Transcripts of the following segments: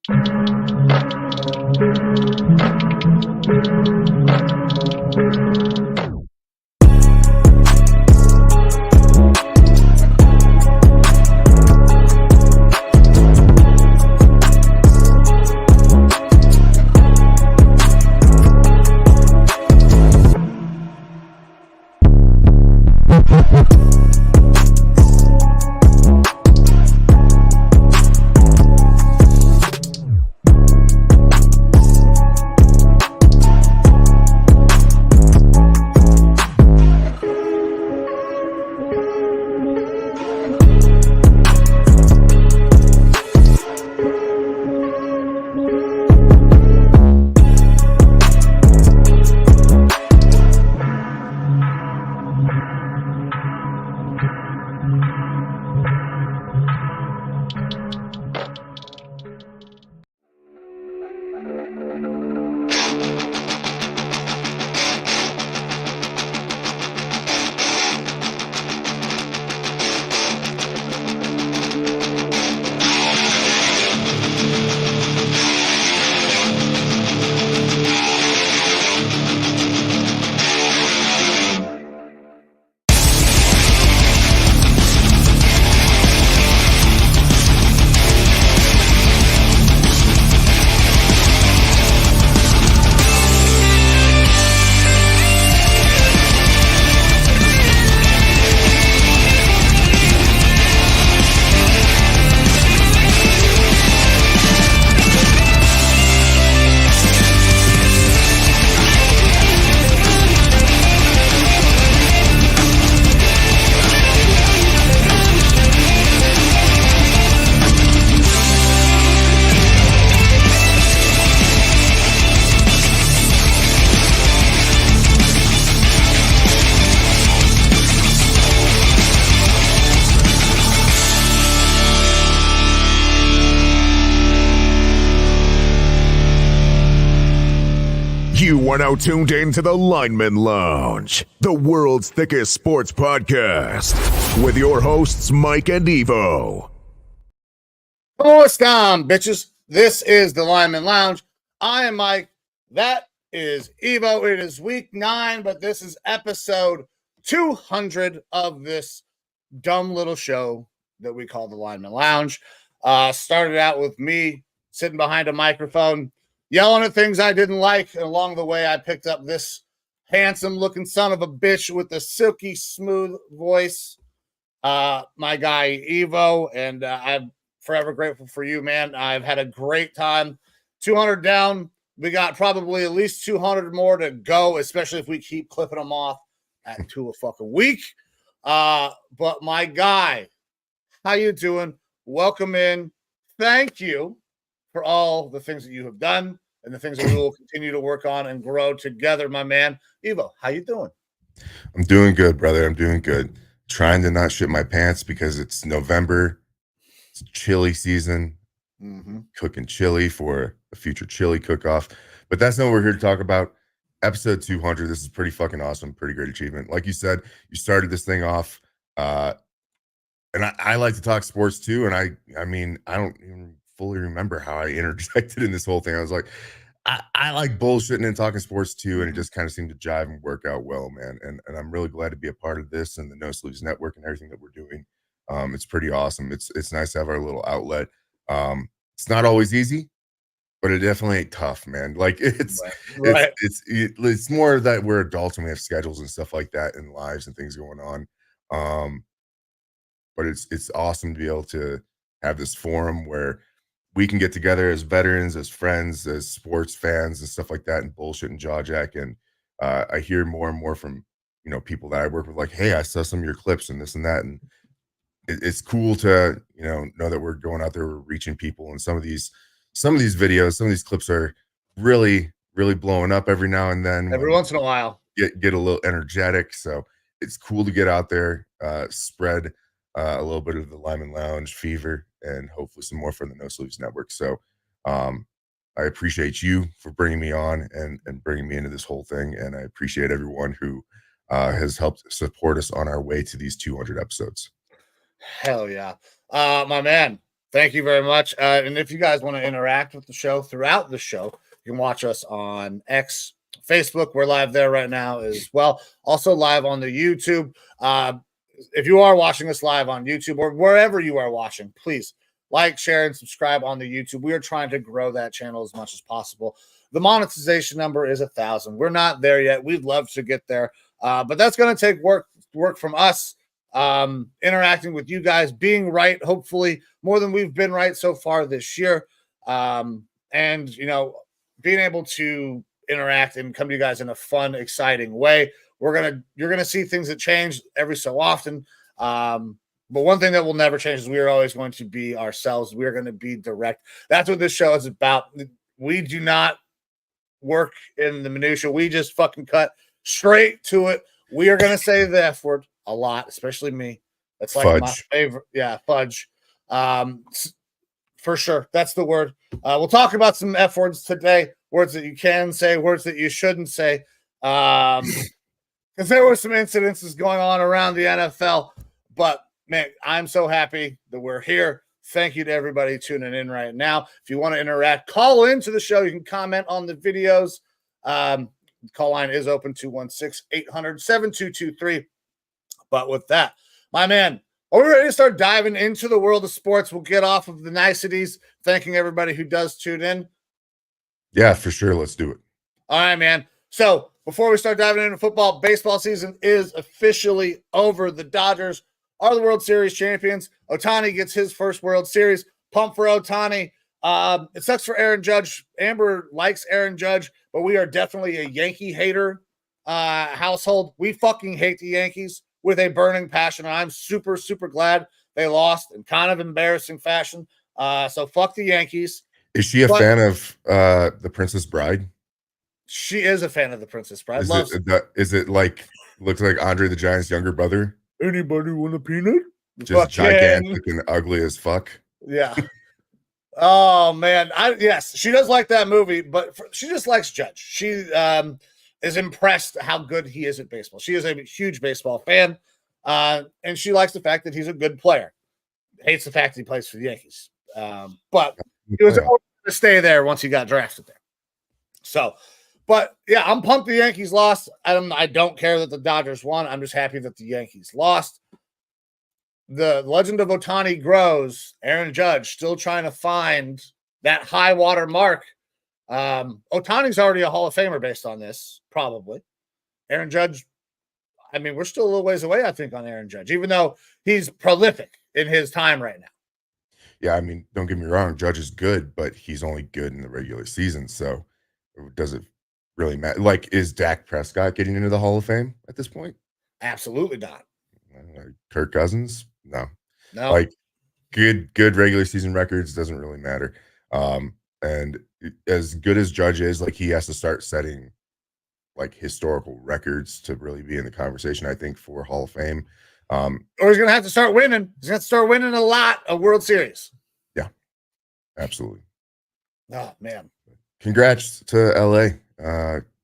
You are now tuned in to the Lineman Lounge, the world's thickest sports podcast, with your hosts, Mike and Evo. What's down, bitches? This is the Lineman Lounge. I am Mike. That is Evo. It is week 9, but this is episode 200 of this dumb little show that we call the Lineman Lounge. Started out with me sitting behind a microphone, yelling at things I didn't like, and along the way, I picked up this handsome-looking son of a bitch with the silky smooth voice, my guy Evo, and I'm forever grateful for you, man. I've had a great time. 200 down. We got probably at least 200 more to go, especially if we keep clipping them off at 2 a fucking week. But my guy, how you doing? Welcome in. Thank you for all the things that you have done and the things that we will continue to work on and grow together, my man. Evo, how you doing? I'm doing good, brother. I'm doing good. Trying to not shit my pants because it's November. It's chili season. Cooking chili for a future chili cook-off. But that's not what we're here to talk about. Episode 200. This is pretty fucking awesome. Pretty great achievement. Like you said, you started this thing off. And I like to talk sports too. And I mean, I don't even fully remember how I interjected in this whole thing. I was like, I like bullshitting and talking sports too, and it just kind of seemed to jive and work out well, man. And I'm really glad to be a part of this and the No Sleeves Network and everything that we're doing. It's pretty awesome. It's nice to have our little outlet. It's not always easy, but it definitely ain't tough, man. Like it's more that we're adults and we have schedules and stuff like that and lives and things going on. But it's awesome to be able to have this forum where we can get together as veterans, as friends, as sports fans and stuff like that and bullshit and jaw jack. And I hear more and more from, people that I work with, like, hey, I saw some of your clips and this and that. And it's cool to, know that we're going out there, we're reaching people. And some of these videos, some of these clips are really, really blowing up every now and then. Every once in a while. Get a little energetic. So it's cool to get out there, spread a little bit of the Lineman Lounge fever and hopefully some more from the No Sleeves Network. So I appreciate you for bringing me on and bringing me into this whole thing. And I appreciate everyone who has helped support us on our way to these 200 episodes. Hell yeah. My man, Thank you very much. And if you guys want to interact with the show throughout the show, you can watch us on X, Facebook. We're live there right now as well. Also live on the YouTube. If you are watching us live on YouTube or wherever you are watching, please like, share, and subscribe on the YouTube. We are trying to grow that channel as much as possible. The monetization number is 1,000. We're not there yet. We'd love to get there, but that's going to take work from us. Interacting with you guys, being right, hopefully more than we've been right so far this year. And being able to interact and come to you guys in a fun, exciting way. You're gonna see things that change every so often. But one thing that will never change is we are always going to be ourselves. We are going to be direct. That's what this show is about. We do not work in the minutia. We just fucking cut straight to it. We are going to say the F word a lot, especially me. That's like my favorite. Yeah, fudge. For sure. That's the word. We'll talk about some F words today. Words that you can say, words that you shouldn't say. Because there were some incidences going on around the NFL. But, man, I'm so happy that we're here. Thank you to everybody tuning in right now. If you want to interact, call into the show. You can comment on the videos. Call line is open, 216-800-7223. But with that, my man, are we ready to start diving into the world of sports? We'll get off of the niceties, thanking everybody who does tune in. Yeah, for sure. Let's do it. All right, man. So before we start diving into football, baseball season is officially over. The Dodgers are the World Series champions. Ohtani gets his first World Series. Pump for Ohtani. It sucks for Aaron Judge. Amber likes Aaron Judge, but we are definitely a Yankee hater household. We fucking hate the Yankees with a burning passion. And I'm super, super glad they lost in kind of embarrassing fashion. So fuck the Yankees. Is she a fan of The Princess Bride? She is a fan of The Princess Bride. Is it like, looks like Andre the Giant's younger brother? Anybody want a peanut? Just gigantic and ugly as fuck. Yeah. Oh, man. Yes, she does like that movie, but she just likes Judge. She is impressed how good he is at baseball. She is a huge baseball fan, and she likes the fact that he's a good player. Hates the fact that he plays for the Yankees. But he was able to stay there once he got drafted there. So, but yeah, I'm pumped the Yankees lost. I don't care that the Dodgers won. I'm just happy that the Yankees lost. The legend of Ohtani grows. Aaron Judge still trying to find that high water mark. Ohtani's already a Hall of Famer based on this, probably. Aaron Judge, I mean, we're still a little ways away, I think, on Aaron Judge, even though he's prolific in his time right now. Yeah, I mean, don't get me wrong, Judge is good, but he's only good in the regular season, so does it really matter? Like, is Dak Prescott getting into the Hall of Fame at this point? Absolutely not. Kirk Cousins? No. Like, good regular season records doesn't really matter. And as good as Judge is, like, he has to start setting like historical records to really be in the conversation, I think, for Hall of Fame. Or he's gonna have to start winning. He's gonna have to start winning a lot of World Series. Yeah, absolutely. Oh man. Congrats to LA.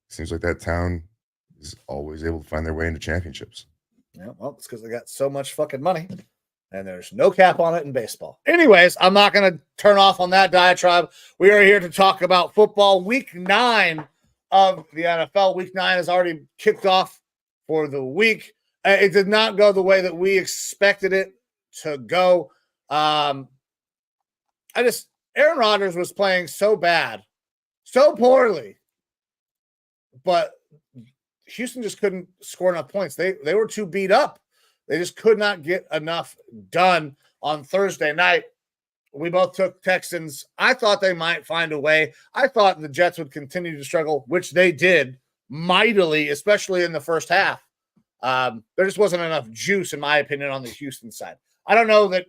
Seems like that town is always able to find their way into championships. Yeah, well, it's because they got so much fucking money. And there's no cap on it in baseball. Anyways, I'm not going to turn off on that diatribe. We are here to talk about football. Week 9 of the NFL. Week 9 has already kicked off for the week. It did not go the way that we expected it to go. Aaron Rodgers was playing so bad, so poorly, but Houston just couldn't score enough points. They were too beat up. They just could not get enough done on Thursday night. We both took Texans. I thought they might find a way. I thought the Jets would continue to struggle, which they did mightily, especially in the first half. There just wasn't enough juice, in my opinion, on the Houston side. I don't know that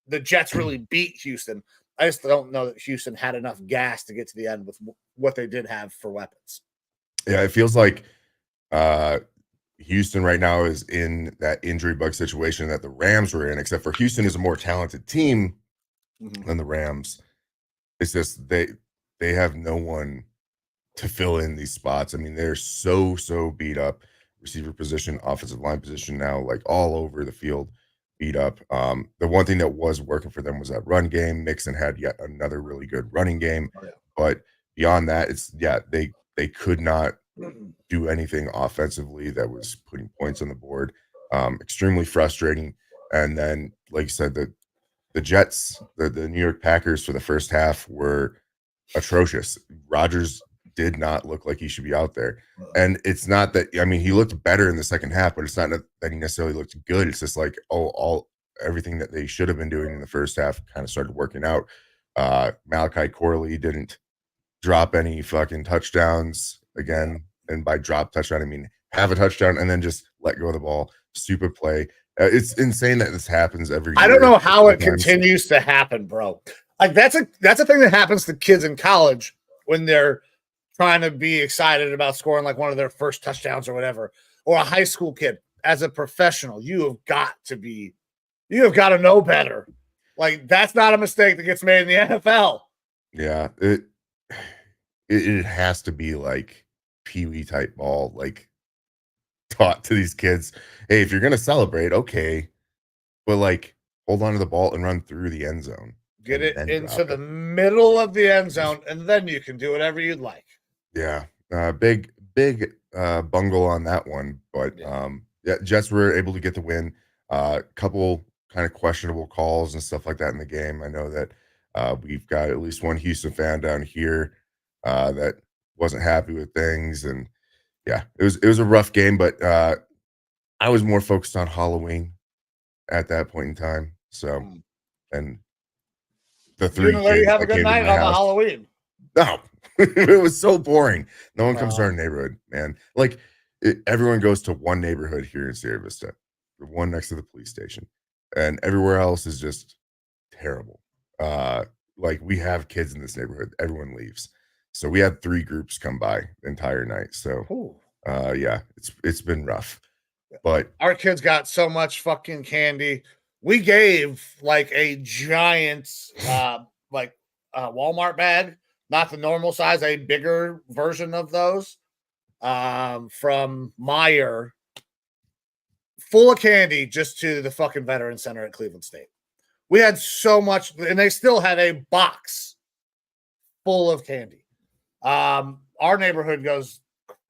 the Jets really beat Houston. I just don't know that Houston had enough gas to get to the end with what they did have for weapons. Yeah, it feels like Houston right now is in that injury bug situation that the Rams were in, except for Houston is a more talented team than the Rams. It's just they have no one to fill in these spots. I mean, they're so beat up. Receiver position, offensive line position now, like all over the field. beat up. The one thing that was working for them was that run game. Mixon had yet another really good running game, but beyond that, they could not do anything offensively that was putting points on the board. Extremely frustrating. And then, like you said, the Jets, the New York Packers for the first half were atrocious. Rodgers did not look like he should be out there. And it's not that, I mean, he looked better in the second half, but it's not that he necessarily looked good. It's just like, everything that they should have been doing in the first half kind of started working out. Malachi Corley didn't drop any fucking touchdowns again. And by drop touchdown, I mean have a touchdown and then just let go of the ball. Stupid play. It's insane that this happens every year. I don't know how it continues to happen, bro. Like that's a thing that happens to kids in college when they're trying to be excited about scoring like one of their first touchdowns or whatever, or a high school kid. As a professional, you have got to know better. Like that's not a mistake that gets made in the NFL. Yeah, it has to be like Pee-wee type ball, like taught to these kids. Hey, if you're gonna celebrate, okay, but like hold on to the ball and run through the end zone. Get it into the middle of the end zone, and then you can do whatever you'd like. Yeah, big bungle on that one, but Jets were able to get the win. Couple kind of questionable calls and stuff like that in the game. I know that we've got at least one Houston fan down here that wasn't happy with things, and yeah, it was a rough game. But I was more focused on Halloween at that point in time. So, and the three kids let you have a good night on the Halloween. No, it was so boring. No one comes to our neighborhood, man. Like everyone goes to one neighborhood here in Sierra Vista, the one next to the police station, and everywhere else is just terrible. Like we have kids in this neighborhood. Everyone leaves. So we had 3 groups come by the entire night. So yeah, it's been rough. But our kids got so much fucking candy. We gave like a giant Walmart bag, not the normal size, a bigger version of those from Meijer, full of candy just to the fucking Veteran Center at Cleveland State. We had so much, and they still had a box full of candy. Our neighborhood goes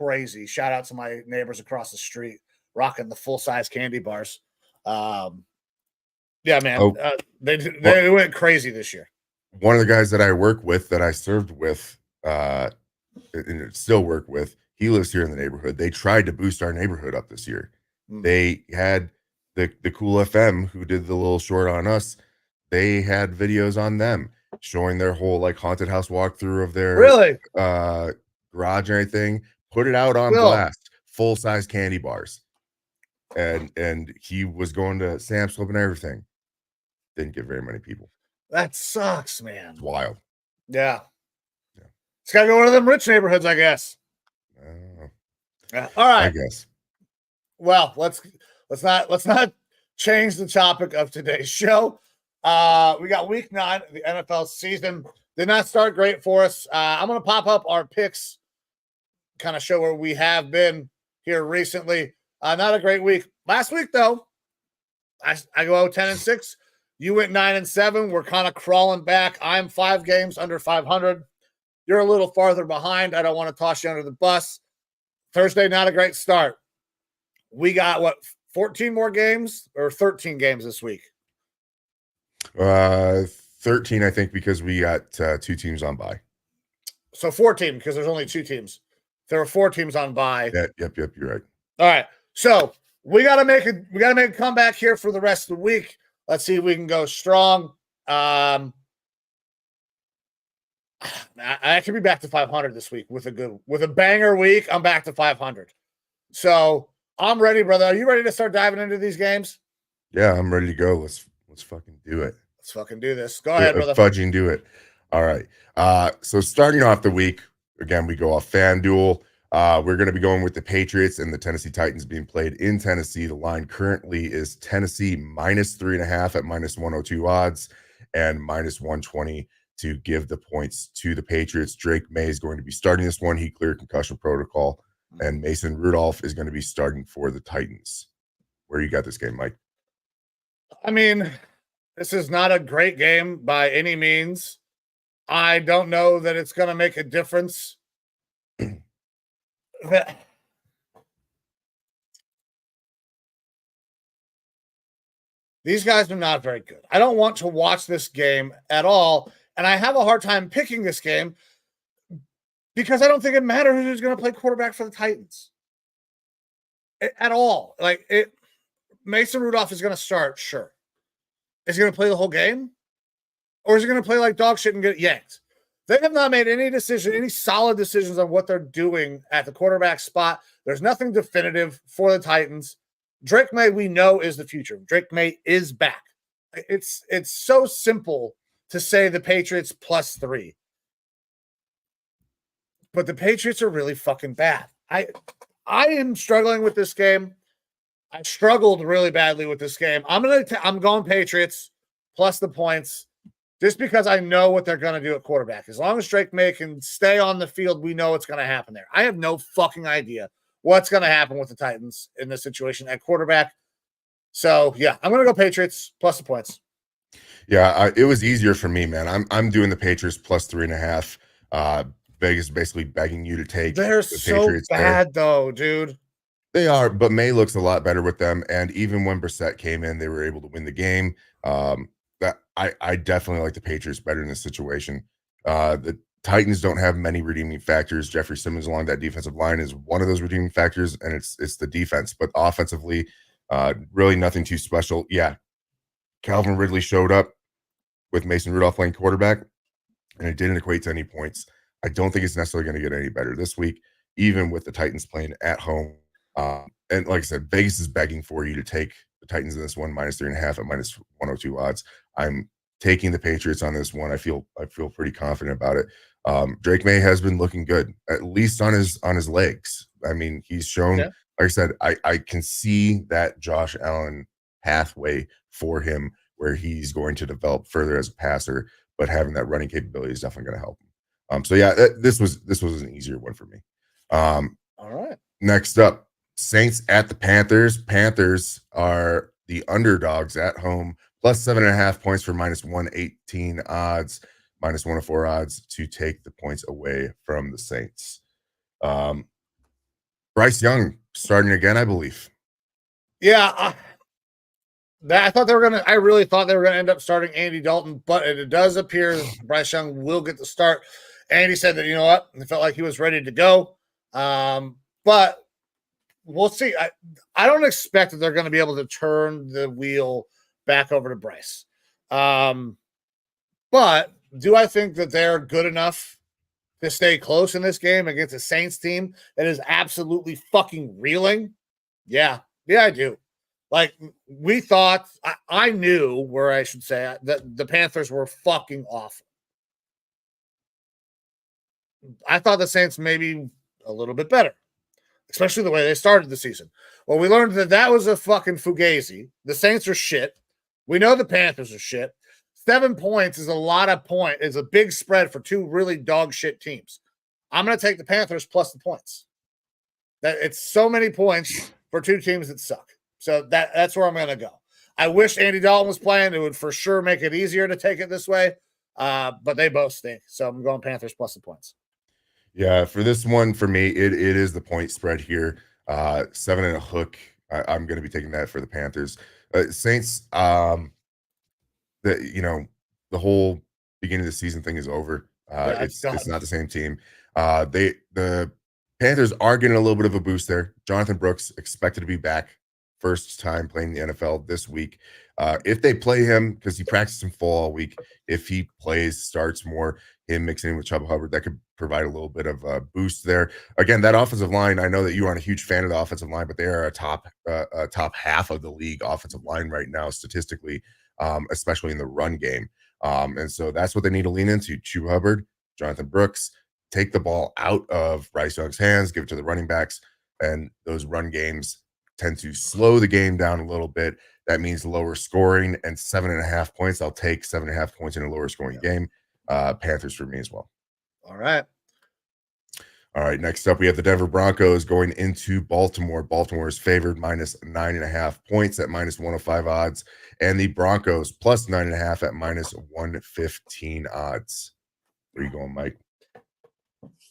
crazy. Shout out to my neighbors across the street, rocking the full-size candy bars. Yeah, man, they went crazy this year. One of the guys that I work with, that I served with, and still work with, he lives here in the neighborhood. They tried to boost our neighborhood up this year. They had the Cool FM who did the little short on us. They had videos on them showing their whole like haunted house walkthrough of their garage and everything. Put it out on blast, full size candy bars, and he was going to Sam's Club and everything. Didn't get very many people. That sucks, man. It's wild. Yeah. It's got to go one of them rich neighborhoods, I guess. Yeah. All right. I guess. Well, let's not change the topic of today's show. We got week 9 of the NFL season. Did not start great for us. I'm going to pop up our picks, kind of show where we have been here recently. Not a great week. Last week, though, I go 10-6. You went 9-7. We're kind of crawling back. I'm 5 games under 500. You're a little farther behind. I don't want to toss you under the bus. Thursday, not a great start. We got, 14 more games or 13 games this week? 13, I think, because we got 2 teams on bye. So 14, because there's only 2 teams. There were 4 teams on bye. Yep, you're right. All right. So we gotta make a comeback here for the rest of the week. Let's see if we can go strong. I could be back to 500 this week with a banger week. I'm back to 500. So I'm ready, brother. Are you ready to start diving into these games? Yeah, I'm ready to go. Let's fucking do it. Let's fucking do this. Go ahead, brother. Fudging do it. All right. So starting off the week, again, we go off FanDuel. We're going to be going with the Patriots and the Tennessee Titans being played in Tennessee. The line currently is Tennessee -3.5 at -102 odds and -120 to give the points to the Patriots. Drake May is going to be starting this one. He cleared concussion protocol. And Mason Rudolph is going to be starting for the Titans. Where you got this game, Mike? I mean, this is not a great game by any means. I don't know that it's going to make a difference. These guys are not very good. I don't want to watch this game at all. And I have a hard time picking this game because I don't think it matters who's going to play quarterback for the Titans at all. Mason Rudolph is going to start, sure. Is he going to play the whole game? Or is he going to play like dog shit and get yanked? They have not made any decision, any solid decisions on what they're doing at the quarterback spot. There's nothing definitive for the Titans. Drake May, we know, is the future. Drake May is back. It's so simple to say the Patriots +3. But the Patriots are really fucking bad. I am struggling with this game. I struggled really badly with this game. I'm going Patriots plus the points just because I know what they're going to do at quarterback. As long as Drake May can stay on the field, we know what's going to happen there. I have no fucking idea what's going to happen with the Titans in this situation at quarterback. So, yeah, I'm going to go Patriots plus the points. Yeah, it was easier for me, man. I'm doing the Patriots +3.5. Vegas basically begging you to take They're the so Patriots bad, though, dude. They are, but May looks a lot better with them. And even when Brissett came in, they were able to win the game. That I definitely like the Patriots better in this situation. The Titans don't have many redeeming factors. Jeffrey Simmons along that defensive line is one of those redeeming factors, and it's the defense. But offensively, really nothing too special. Yeah, Calvin Ridley showed up with Mason Rudolph playing quarterback, and it didn't equate to any points. I don't think it's necessarily going to get any better this week, even with the Titans playing at home. And like I said, Vegas is begging for you to take the Titans in this one -3.5 at -102 odds. I'm taking the Patriots on this one. I feel pretty confident about it. Drake May has been looking good, at least on his legs. I mean, he's shown, like I said, I can see that Josh Allen pathway for him where he's going to develop further as a passer, but having that running capability is definitely going to help him. So yeah, this was an easier one for me. All right. Next up, Saints at the Panthers. Panthers are the underdogs at home, +7.5 points for -118 odds, -104 odds to take the points away from the Saints. Bryce Young starting again, I believe. Yeah, I really thought they were gonna end up starting Andy Dalton, but it does appear Bryce Young will get the start. Andy said that, you know what, it felt like he was ready to go. But we'll see. I don't expect that they're going to be able to turn the wheel back over to Bryce. But do I think that they're good enough to stay close in this game against a Saints team that is absolutely fucking reeling? Yeah, I do. Like, we thought, I knew, where I should say, that the Panthers were fucking awful. I thought the Saints maybe a little bit better, especially the way they started the season. Well, we learned that was a fucking fugazi. The Saints are shit. We know the Panthers are shit. 7 points is a lot of points. It's a big spread for two really dog shit teams. I'm going to take the Panthers plus the points. That it's so many points for two teams that suck. So that's where I'm going to go. I wish Andy Dalton was playing. It would for sure make it easier to take it this way. But they both stink. So I'm going Panthers plus the points. Yeah, for this one, for me, it is the point spread here. 7 and a hook. I'm going to be taking that for the Panthers. Saints, the whole beginning of the season thing is over. It's not the same team. The Panthers are getting a little bit of a boost there. Jonathan Brooks expected to be back, first time playing the NFL this week. If they play him, because he practiced in full all week, if he plays, starts more, him mixing in with Chuba Hubbard, that could provide a little bit of a boost there. Again, that offensive line, I know that you aren't a huge fan of the offensive line, but they are a top half of the league offensive line right now, statistically, especially in the run game. And so that's what they need to lean into. Chuba Hubbard, Jonathan Brooks, take the ball out of Bryce Young's hands, give it to the running backs, and those run games tend to slow the game down a little bit. That means lower scoring, and 7.5 points. I'll take 7.5 points in a lower scoring game. Panthers for me as well. All right. All right, next up, we have the Denver Broncos going into Baltimore. Baltimore is favored minus 9.5 points at minus 105 odds, and the Broncos plus 9.5 at minus 115 odds. Where are you going, Mike?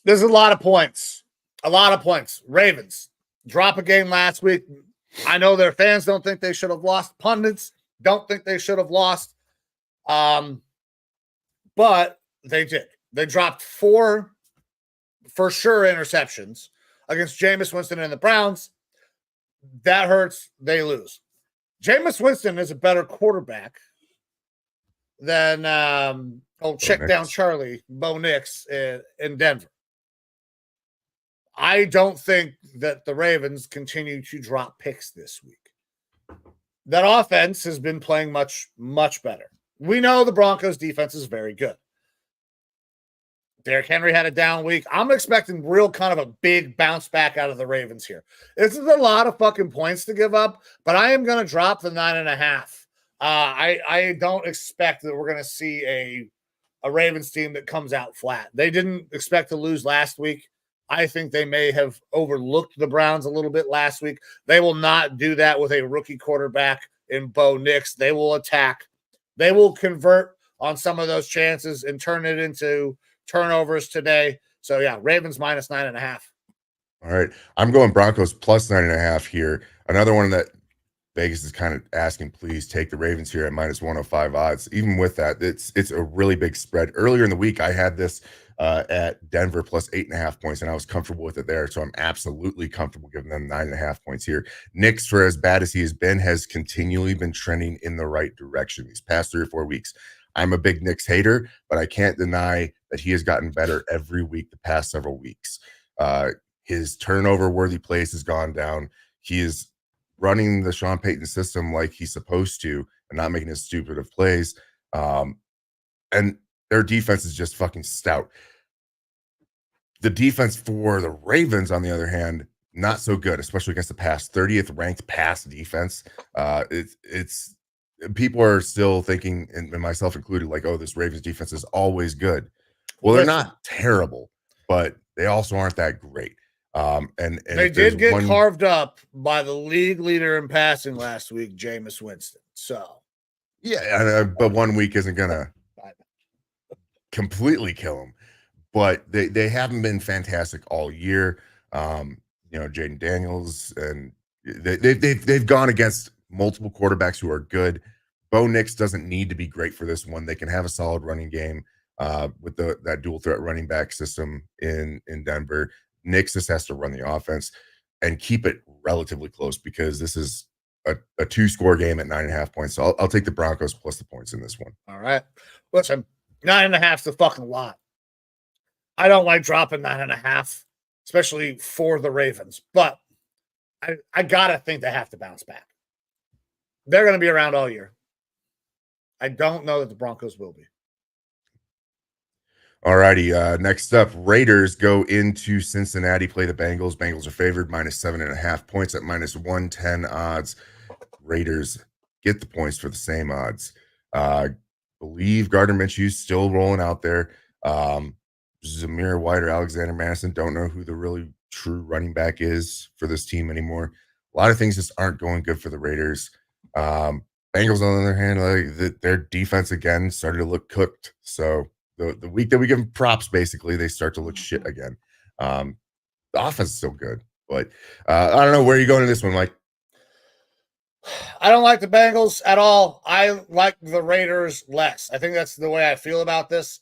There's a lot of points. A lot of points. Ravens drop a game last week. I know their fans don't think they should have lost. Pundits don't think they should have lost. But they did. They dropped 4 for sure interceptions against Jameis Winston and the Browns. That hurts. They lose. Jameis Winston is a better quarterback than old check down Charlie, Bo Nix in Denver. I don't think that the Ravens continue to drop picks this week. That offense has been playing much, much better. We know the Broncos defense is very good. Derrick Henry had a down week. I'm expecting real kind of a big bounce back out of the Ravens here. This is a lot of fucking points to give up, but I am going to drop the 9.5. I don't expect that we're going to see a Ravens team that comes out flat. They didn't expect to lose last week. I think they may have overlooked the Browns a little bit last week. They will not do that with a rookie quarterback in Bo Nix. They will attack. They will convert on some of those chances and turn it into turnovers today. So, yeah, Ravens minus 9.5. All right. I'm going Broncos plus 9.5 here. Another one that Vegas is kind of asking, please take the Ravens here at minus 105 odds. Even with that, it's a really big spread. Earlier in the week, I had this at Denver plus 8.5 points, and I was comfortable with it there. So I'm absolutely comfortable giving them 9.5 points here. Knicks, for as bad as he has been, has continually been trending in the right direction these past 3 or 4 weeks. I'm a big Knicks hater, but I can't deny that he has gotten better every week the past several weeks. His turnover-worthy plays has gone down. He is running the Sean Payton system like he's supposed to and not making as stupid of plays. And their defense is just fucking stout. The defense for the Ravens, on the other hand, not so good, especially against the pass. 30th ranked pass defense. It's people are still thinking, and myself included, like, oh, this Ravens defense is always good. Well, they're not terrible, but they also aren't that great. And they did get carved up by the league leader in passing last week, Jameis Winston. So, yeah, but 1 week isn't gonna completely kill them. But they haven't been fantastic all year. Jaden Daniels, and they've gone against multiple quarterbacks who are good. Bo Nix doesn't need to be great for this one. They can have a solid running game with that dual threat running back system in Denver. Nix just has to run the offense and keep it relatively close, because this is a 2-score game at 9.5 points. So I'll take the Broncos plus the points in this one. All right. Listen, 9.5 is a fucking lot. I don't like dropping 9.5, especially for the Ravens, but I gotta think they have to bounce back. They're going to be around all year. I don't know that the Broncos will be. All righty. Next up, Raiders go into Cincinnati, play the Bengals. Bengals are favored minus 7.5 points at minus 110 odds. Raiders get the points for the same odds. Believe Gardner Minshew's still rolling out there. Zamir White or Alexander Madison, don't know who the really true running back is for this team anymore. A lot of things just aren't going good for the Raiders. Bengals, on the other hand, their defense again started to look cooked. So the week that we give them props, basically, they start to look shit again. The offense is still good, but I don't know. Where are you going in this one, Mike? I don't like the Bengals at all. I like the Raiders less. I think that's the way I feel about this.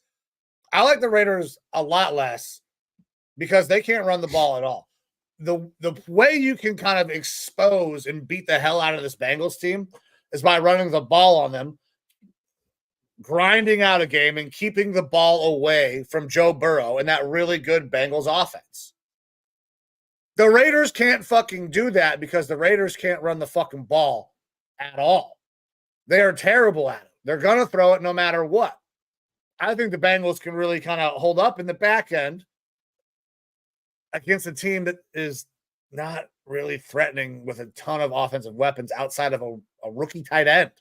I like the Raiders a lot less because they can't run the ball at all. The way you can kind of expose and beat the hell out of this Bengals team is by running the ball on them, grinding out a game, and keeping the ball away from Joe Burrow and that really good Bengals offense. The Raiders can't fucking do that because the Raiders can't run the fucking ball at all. They are terrible at it. They're going to throw it no matter what. I think the Bengals can really kind of hold up in the back end against a team that is not really threatening with a ton of offensive weapons outside of a rookie tight end.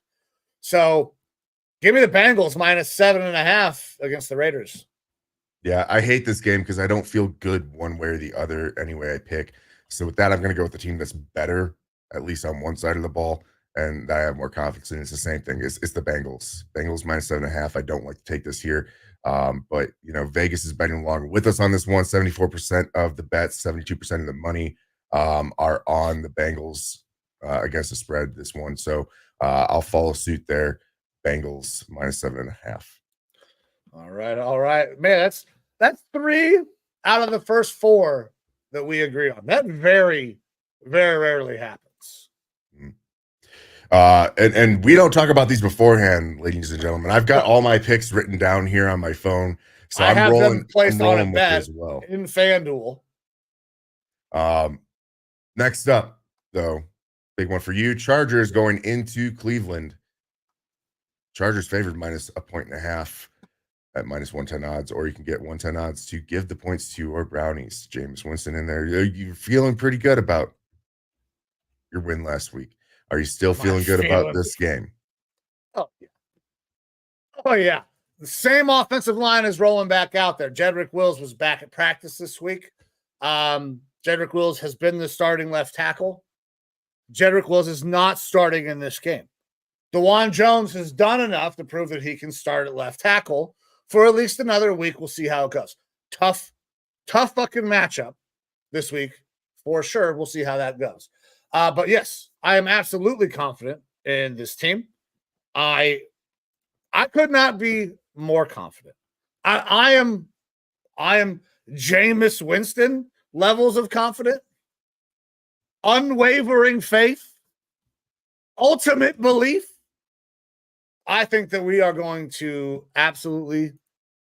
So give me the Bengals minus 7.5 against the Raiders. Yeah, I hate this game because I don't feel good one way or the other any way I pick. So with that, I'm going to go with the team that's better, at least on one side of the ball, and I have more confidence in. It's the same thing. It's the Bengals. Bengals minus 7.5. I don't like to take this here. But Vegas is betting along with us on this one. 74% of the bets, 72% of the money are on the Bengals against the spread this one. So I'll follow suit there. Bengals minus 7.5. All right. Man, that's 3 out of the first 4 that we agree on. That very, very rarely happens. And we don't talk about these beforehand, ladies and gentlemen. I've got all my picks written down here on my phone, so I have rolling. them placed I'm rolling on a with bet as well. in FanDuel. Next up, though, big one for you. Chargers going into Cleveland. Chargers favored minus 1.5 at minus 110 odds, or you can get 110 odds to give the points to your Brownies. Jameis Winston in there. You're feeling pretty good about your win last week. Are you still feeling good about this game? Oh, yeah. Oh, yeah. The same offensive line is rolling back out there. Jedrick Wills was back at practice this week. Jedrick Wills has been the starting left tackle. Jedrick Wills is not starting in this game. DeJuan Jones has done enough to prove that he can start at left tackle for at least another week. We'll see how it goes. Tough fucking matchup this week for sure. We'll see how that goes. But yes, I am absolutely confident in this team. I could not be more confident. I am Jameis Winston levels of confident, unwavering faith, ultimate belief. I think that we are going to absolutely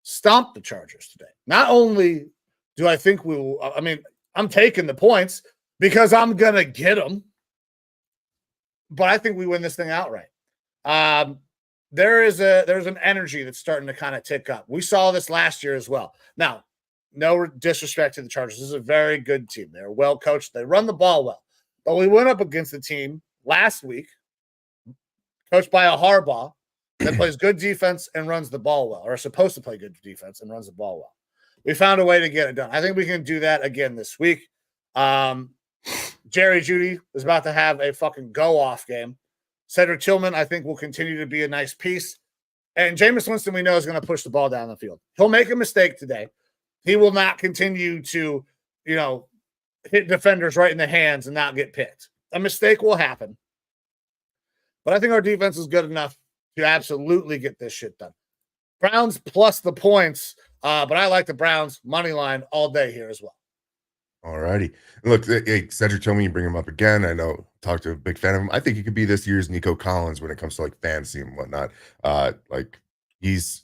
stomp the Chargers today. Not only do I think we will, I'm taking the points because I'm going to get them, but I think we win this thing outright. There's an energy that's starting to kind of tick up. We saw this last year as well. Now, no disrespect to the Chargers. This is a very good team. They're well coached. They run the ball well. But we went up against a team last week, coached by a Harbaugh, that plays good defense and runs the ball well, or is supposed to play good defense and runs the ball well. We found a way to get it done. I think we can do that again this week. Jerry Jeudy is about to have a fucking go-off game. Cedric Tillman, I think, will continue to be a nice piece. And Jameis Winston, we know, is going to push the ball down the field. He'll make a mistake today. He will not continue to, hit defenders right in the hands and not get picked. A mistake will happen. But I think our defense is good enough to absolutely get this shit done. Browns plus the points, but I like the Browns money line all day here as well. All righty. Look, hey, Cedric told me you bring him up again. I know, talked to a big fan of him. I think he could be this year's Nico Collins when it comes to like fantasy and whatnot. He's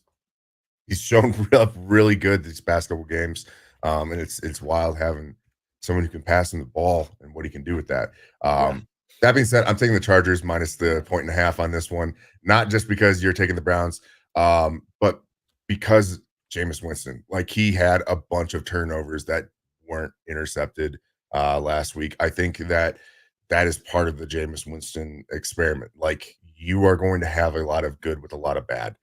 shown up really good these past couple games. And it's wild having someone who can pass him the ball and what he can do with that. That being said, I'm taking the Chargers minus the 1.5 on this one, not just because you're taking the Browns, but because Jameis Winston, like, he had a bunch of turnovers that weren't intercepted last week. I think that is part of the Jameis Winston experiment. Like, you are going to have a lot of good with a lot of bad.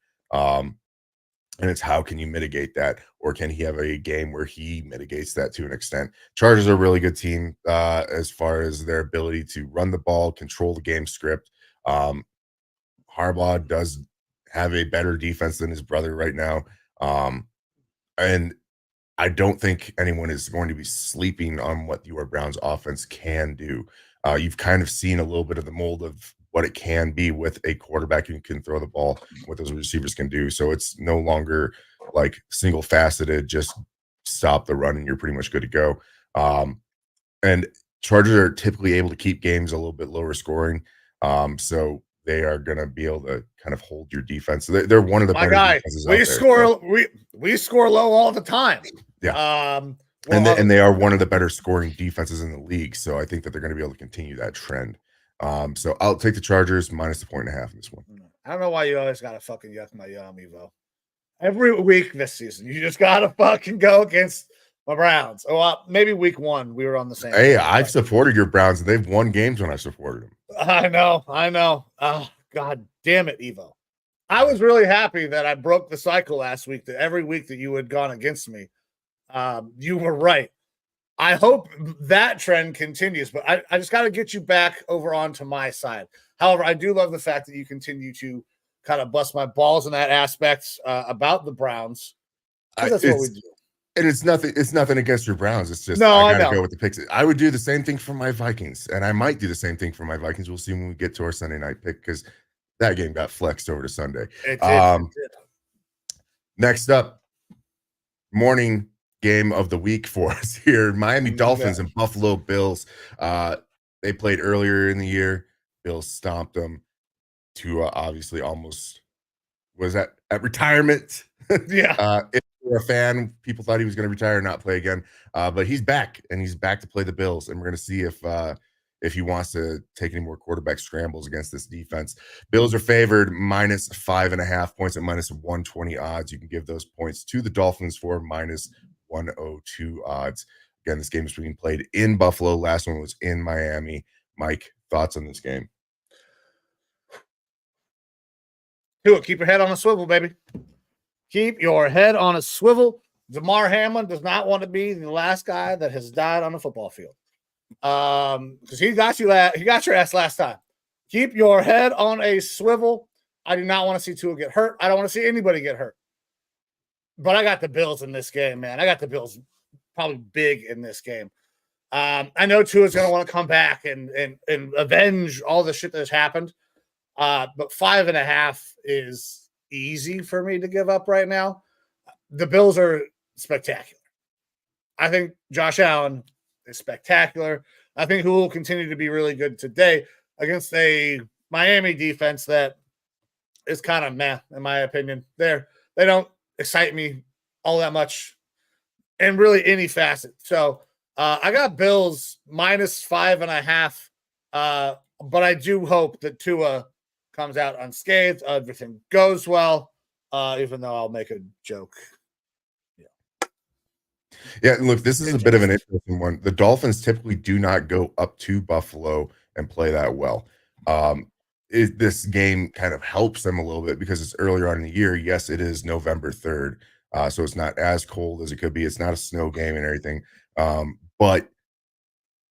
And it's how can you mitigate that, or can he have a game where he mitigates that to an extent? Chargers are a really good team as far as their ability to run the ball, control the game script. Harbaugh does have a better defense than his brother right now. And I don't think anyone is going to be sleeping on what your Browns offense can do. You've kind of seen a little bit of the mold of what it can be with a quarterback who can throw the ball, what those receivers can do. So it's no longer like single faceted, just stop the run and you're pretty much good to go. And Chargers are typically able to keep games a little bit lower scoring. So they are going to be able to kind of hold your defense. They're one of the better defenses out there. We score low all the time. Yeah. And they are one of the better scoring defenses in the league. So I think that they're going to be able to continue that trend. So I'll take the Chargers minus the 1.5 in this one. I don't know why you always got to fucking yuck my yum, Evo. Every week this season, you just got to fucking go against my Browns. Well, maybe week 1 we were on the same. Hey, I've supported your Browns, and they've won games when I supported them. I know. Oh, God damn it, Evo. I was really happy that I broke the cycle last week, that every week that you had gone against me, you were right. I hope that trend continues, but I just got to get you back over onto my side. However, I do love the fact that you continue to kind of bust my balls in that aspect about the Browns, because that's what we do. And it's nothing against your Browns. It's just No, I I gotta know. go with the picks. I would do the same thing for my Vikings, and I might do the same thing for my Vikings. We'll see when we get to our Sunday night pick, because that game got flexed over to Sunday. It did. Next up, morning game of the week for us here. Miami Dolphins and Buffalo Bills. They played earlier in the year. Bills stomped them to obviously almost, was that at retirement? Yeah. If you're a fan, people thought he was going to retire and not play again. But he's back, and he's back to play the Bills. And we're going to see if he wants to take any more quarterback scrambles against this defense. Bills are favored minus 5.5 points at minus 120 odds. You can give those points to the Dolphins for minus 102 odds. Again, this game is being played in Buffalo. Last one was in Miami. Mike, thoughts on this game? Do it. Keep your head on a swivel, baby. Keep your head on a swivel. Damar Hamlin does not want to be the last guy that has died on the football field. Because he got your ass last time. Keep your head on a swivel. I do not want to see Tua get hurt. I don't want to see anybody get hurt. But I got the Bills in this game, man. I got the Bills probably big in this game. I know Tua's going to want to come back and avenge all the shit that's happened. But 5.5 is easy for me to give up right now. The Bills are spectacular. I think Josh Allen is spectacular. I think he will continue to be really good today against a Miami defense that is kind of meh, in my opinion. They don't excite me all that much in really any facet. So I got Bills minus 5.5. But I do hope that Tua comes out unscathed. Everything goes well, even though I'll make a joke. Yeah, look, this is a bit of an interesting one. The Dolphins typically do not go up to Buffalo and play that well. This game kind of helps them a little bit because it's earlier on in the year. Yes, it is November 3rd, so it's not as cold as it could be. It's not a snow game and everything, but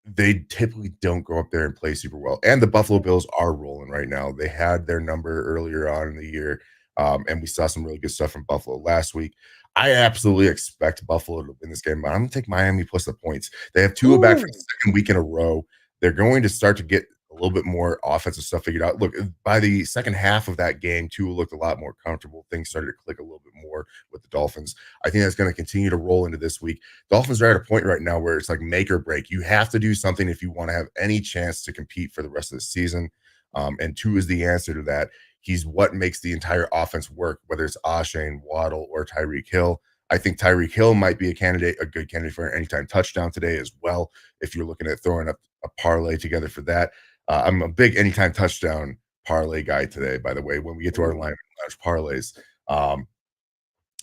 they typically don't go up there and play super well. And the Buffalo Bills are rolling right now. They had their number earlier on in the year, and we saw some really good stuff from Buffalo last week. I absolutely expect Buffalo to win this game, but I'm going to take Miami plus the points. They have Tua back for the second week in a row. They're going to start to get a little bit more offensive stuff figured out. Look, by the second half of that game, Tua looked a lot more comfortable. Things started to click a little bit more with the Dolphins. I think that's going to continue to roll into this week. Dolphins are at a point right now where it's like make or break. You have to do something if you want to have any chance to compete for the rest of the season. And Tua is the answer to that. He's what makes the entire offense work, whether it's Ashane, Waddle, or Tyreek Hill. I think Tyreek Hill might be a good candidate for an anytime touchdown today as well, if you're looking at throwing up a parlay together for that. I'm a big anytime touchdown parlay guy today, by the way, when we get to our Lineman Lounge parlays.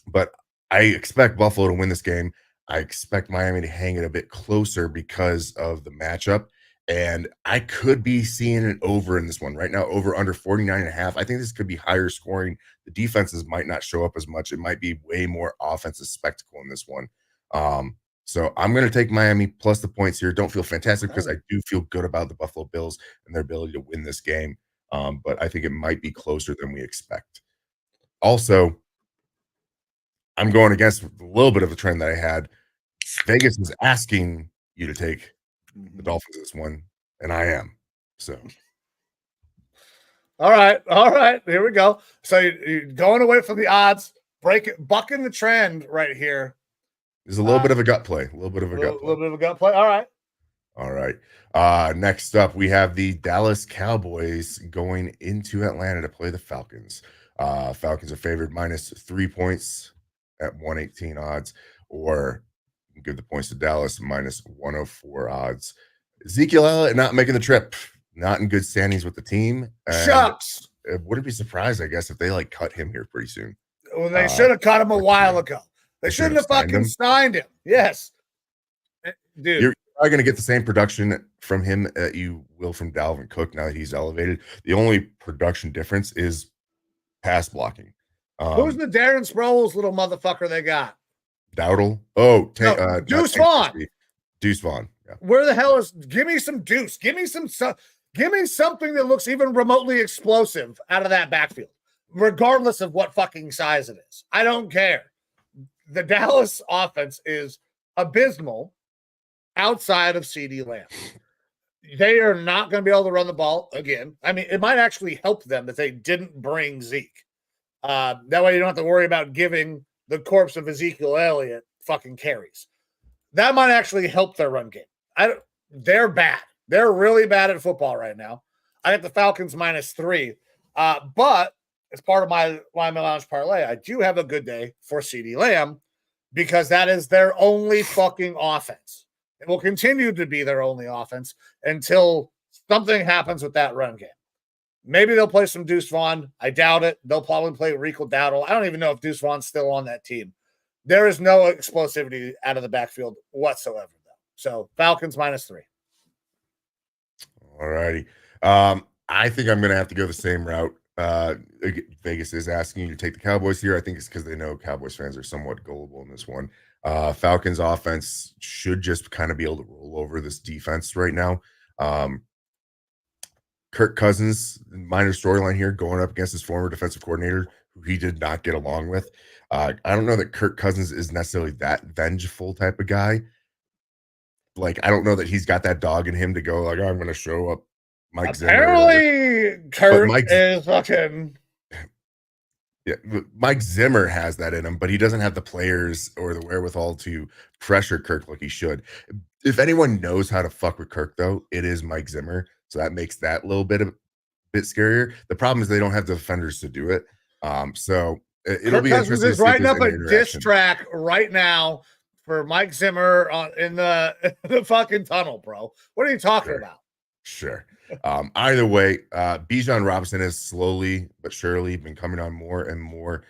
But I expect Buffalo to win this game. I expect Miami to hang it a bit closer because of the matchup. And I could be seeing an over in this one right now, over under 49.5. I think this could be higher scoring. The defenses might not show up as much. It might be way more offensive spectacle in this one. So I'm going to take Miami plus the points here. Don't feel fantastic because I do feel good about the Buffalo Bills and their ability to win this game. But I think it might be closer than we expect. Also, I'm going against a little bit of a trend that I had. Vegas is asking you to take the Dolphins this one, and I am. So, all right, here we go. So you're going away from the odds, bucking the trend right here. There's a little bit of a gut play. A little bit of a gut play. All right. Next up, we have the Dallas Cowboys going into Atlanta to play the Falcons. Falcons are favored minus 3 points at 118 odds, or give the points to Dallas minus 104 odds. Ezekiel Elliott not making the trip, not in good standings with the team. Shucks. It wouldn't be surprised, I guess, if they cut him here pretty soon. Well, they should have cut him a while ago. They shouldn't have fucking signed him. Yes. Dude. You're probably going to get the same production from him that you will from Dalvin Cook now that he's elevated. The only production difference is pass blocking. Who's the Darren Sproles little motherfucker they got? Dowdle. Oh, Deuce Vaughn. Deuce Vaughn. Yeah. Where the hell is? Give me some Deuce. Give me something that looks even remotely explosive out of that backfield, regardless of what fucking size it is. I don't care. The Dallas offense is abysmal outside of CD Lamb. They are not going to be able to run the ball again. I mean, it might actually help them that they didn't bring Zeke. That way you don't have to worry about giving the corpse of Ezekiel Elliott fucking carries. That might actually help their run game. They're bad. They're really bad at football right now. I think the Falcons -3. But as part of my Lineman Lounge parlay, I do have a good day for CeeDee Lamb because that is their only fucking offense. It will continue to be their only offense until something happens with that run game. Maybe they'll play some Deuce Vaughn. I doubt it. They'll probably play Rico Dowdle. I don't even know if Deuce Vaughn's still on that team. There is no explosivity out of the backfield whatsoever, though. So Falcons -3. All righty. I think I'm going to have to go the same route. Vegas is asking you to take the Cowboys here. I think it's because they know Cowboys fans are somewhat gullible in this one. Falcons offense should just kind of be able to roll over this defense right now. Kirk Cousins, minor storyline here, going up against his former defensive coordinator, who he did not get along with. I don't know that Kirk Cousins is necessarily that vengeful type of guy. Like, I don't know that he's got that dog in him to go like, oh, I'm going to show up Mike Zimmer. Apparently, Kirk is fucking... Yeah, Mike Zimmer has that in him, but he doesn't have the players or the wherewithal to pressure Kirk like he should. If anyone knows how to fuck with Kirk, though, it is Mike Zimmer. So that makes that a little bit scarier. The problem is they don't have the defenders to do it. So it'll Kirk be Cousins interesting. Is writing up a diss track right now for Mike Zimmer in the fucking tunnel, bro. What are you talking about? Sure. Either way, Bijan Robinson has slowly but surely been coming on more and more.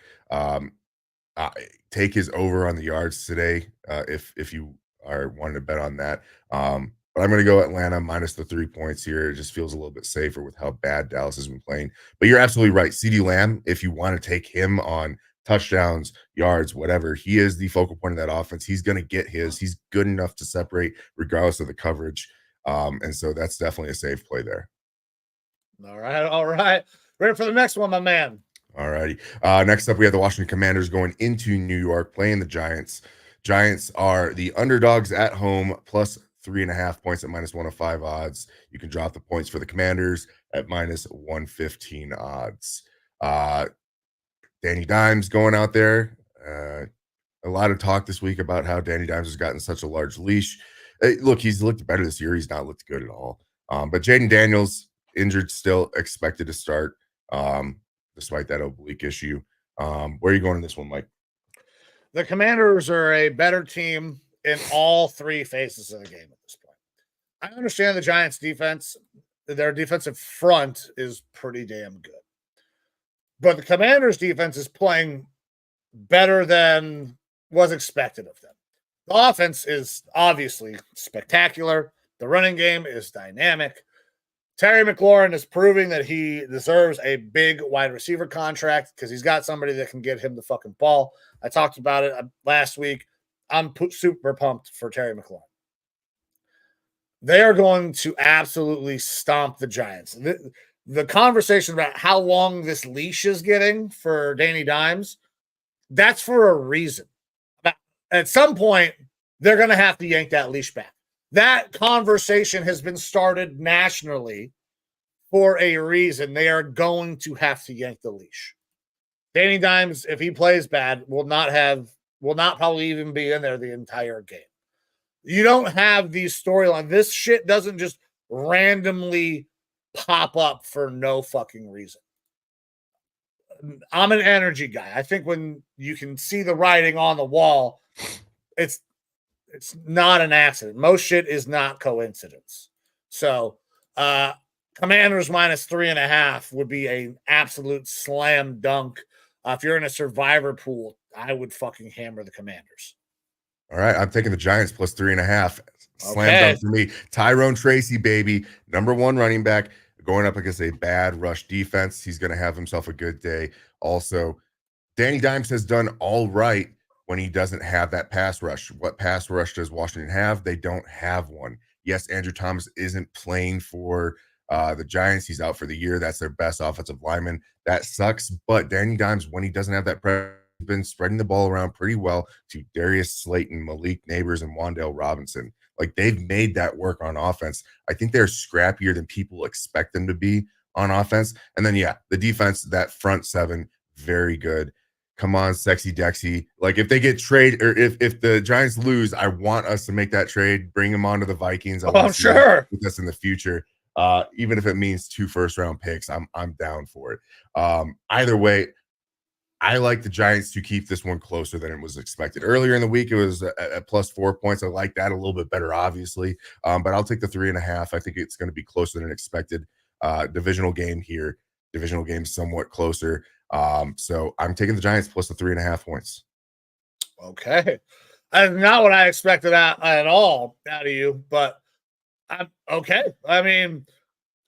Take his over on the yards today if you are wanting to bet on that. But I'm going to go Atlanta minus the 3 points here. It just feels a little bit safer with how bad Dallas has been playing. But you're absolutely right. CeeDee Lamb, if you want to take him on touchdowns, yards, whatever, he is the focal point of that offense. He's going to get his. He's good enough to separate regardless of the coverage. And so that's definitely a safe play there. All right. Ready for the next one, my man. All righty. Next up, we have the Washington Commanders going into New York, playing the Giants. Giants are the underdogs at home, plus 3.5 points at -105 odds. You can drop the points for the Commanders at -115 odds. Danny Dimes going out there. A lot of talk this week about how Danny Dimes has gotten such a large leash. Look, he's looked better this year. He's not looked good at all. But Jaden Daniels, injured still, expected to start despite that oblique issue. Where are you going in this one, Mike? The Commanders are a better team in all three phases of the game at this point. I understand the Giants' defense. Their defensive front is pretty damn good. But the Commanders' defense is playing better than was expected of them. The offense is obviously spectacular. The running game is dynamic. Terry McLaurin is proving that he deserves a big wide receiver contract because he's got somebody that can get him the fucking ball. I talked about it last week. I'm super pumped for Terry McLaurin. They are going to absolutely stomp the Giants. The conversation about how long this leash is getting for Danny Dimes, that's for a reason. At some point, they're going to have to yank that leash back. That conversation has been started nationally for a reason. They are going to have to yank the leash. Danny Dimes, if he plays bad, will not probably even be in there the entire game. You don't have these storylines. This shit doesn't just randomly pop up for no fucking reason. I'm an energy guy. I think when you can see the writing on the wall, it's not an accident. Most shit is not coincidence. So, Commanders -3.5 would be an absolute slam dunk. If you're in a survivor pool, I would fucking hammer the Commanders. All right, I'm taking the Giants plus 3.5. Slam dunk for me. Tyrone Tracy, baby, number one running back. going up against a bad rush defense. He's going to have himself a good day. Also, Danny Dimes has done all right when he doesn't have that pass rush. What pass rush does Washington have? They don't have one. Yes, Andrew Thomas isn't playing for the Giants. He's out for the year. That's their best offensive lineman. That sucks. But Danny Dimes, when he doesn't have that pressure, has been spreading the ball around pretty well to Darius Slayton, Malik Neighbors, and Wan'Dale Robinson. Like, they've made that work on offense. I think they're scrappier than people expect them to be on offense. And then, yeah, the defense, that front seven, very good. Come on, Sexy Dexy. Like, if they get trade, or if the Giants lose, I want us to make that trade, bring them on to the Vikings. I'm sure with us in the future. Even if it means 2 first-round picks, I'm down for it. Either way, I like the Giants to keep this one closer than it was expected. Earlier in the week, it was at plus 4 points. I like that a little bit better, obviously. But I'll take the 3.5. I think it's going to be closer than expected. Divisional game here. Divisional game somewhat closer. So I'm taking the Giants plus the 3.5 points. Okay. That's not what I expected at all out of you, but I'm okay. I mean,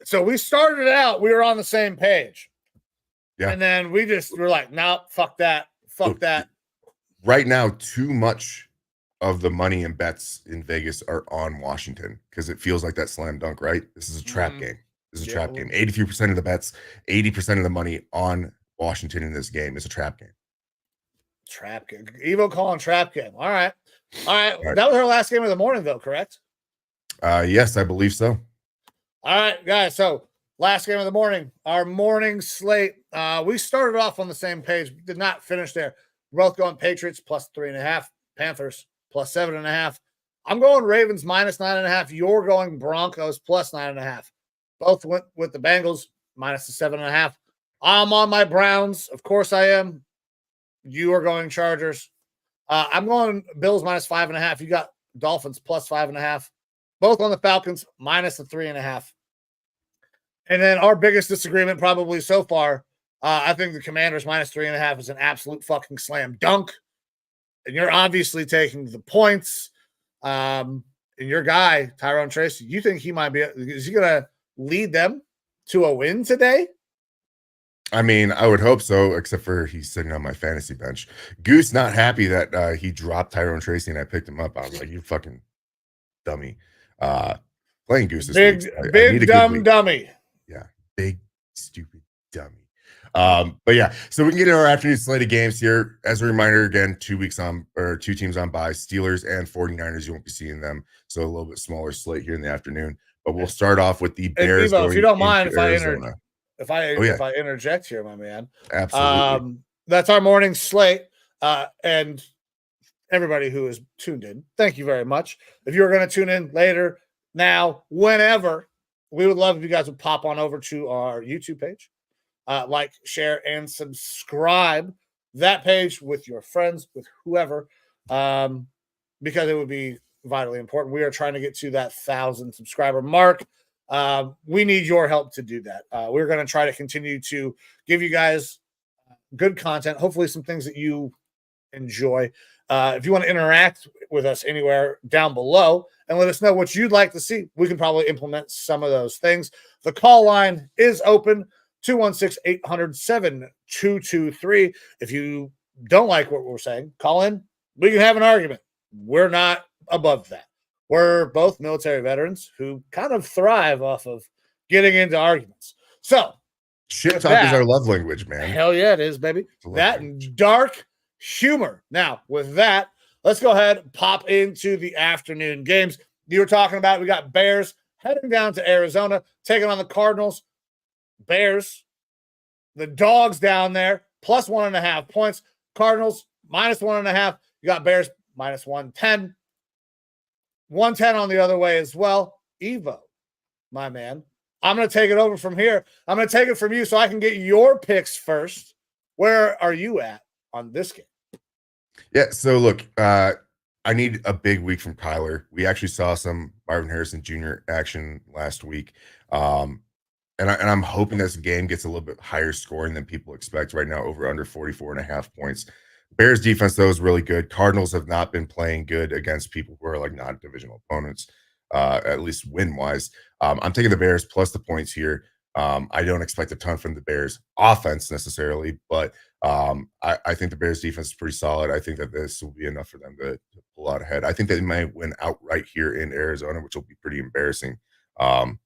so we started out, we were on the same page. Yeah. And then we're like, nope, fuck that. Fuck that. Right now, too much of the money and bets in Vegas are on Washington because it feels like that slam dunk, right? This is a trap game. This is a trap game. 83% of the bets, 80% of the money on Washington in this game is a trap game. Trap game. Evo calling trap game. All right. That was our last game of the morning, though, correct? Yes, I believe so. All right, guys. So last game of the morning, our morning slate. We started off on the same page, did not finish there. We're both going Patriots plus 3.5, Panthers plus 7.5. I'm going Ravens minus 9.5. You're going Broncos plus 9.5. Both went with the Bengals minus the 7.5. I'm on my Browns. Of course I am. You are going Chargers. I'm going Bills minus 5.5. You got Dolphins plus 5.5. Both on the Falcons minus the 3.5. And then our biggest disagreement probably so far, I think the Commanders minus 3.5 is an absolute fucking slam dunk. And you're obviously taking the points. And your guy, Tyrone Tracy, you think he might be, is he going to lead them to a win today? I mean, I would hope so, except for he's sitting on my fantasy bench. Goose not happy that he dropped Tyrone Tracy and I picked him up. I was like, you fucking dummy. Playing Goose is big dumb dummy. Yeah, big stupid dummy. But yeah, so we can get into our afternoon slate of games here. As a reminder, again, 2 teams on bye, Steelers and 49ers. You won't be seeing them, so a little bit smaller slate here in the afternoon. But we'll start off with the Bears. Evo, if you don't mind, if If I interject here, my man. Absolutely. That's our morning slate. And everybody who is tuned in, thank you very much. If you're going to tune in later, now, whenever, we would love if you guys would pop on over to our YouTube page. Like, share, and subscribe that page with your friends, with whoever, because it would be vitally important. We are trying to get to that 1,000 subscriber mark. We need your help to do that. We're going to try to continue to give you guys good content, hopefully some things that you enjoy. If you want to interact with us anywhere down below and let us know what you'd like to see, we can probably implement some of those things. The call line is open, 216-800-7223. If you don't like what we're saying, call in. We can have an argument. We're not above that. We're both military veterans who kind of thrive off of getting into arguments. So, shit talk is our love language, man. Hell yeah, it is, baby. That and dark humor. Now, with that, let's go ahead and pop into the afternoon games. You were talking about, we got Bears heading down to Arizona, taking on the Cardinals. Bears, the dogs down there, plus 1.5 points. Cardinals, minus 1.5. You got Bears, minus 110. 110 on the other way as well. Evo, my man. I'm going to take it over from here. I'm going to take it from you so I can get your picks first. Where are you at on this game? Yeah, so look, I need a big week from Kyler. We actually saw some Marvin Harrison Jr. action last week. And I'm hoping this game gets a little bit higher scoring than people expect right now, over under 44.5 points. Bears defense, though, is really good. Cardinals have not been playing good against people who are like non-divisional opponents, at least win-wise. I'm taking the Bears plus the points here. I don't expect a ton from the Bears offense necessarily, but I think the Bears defense is pretty solid. I think that this will be enough for them to pull out ahead. I think they might win outright here in Arizona, which will be pretty embarrassing. Um,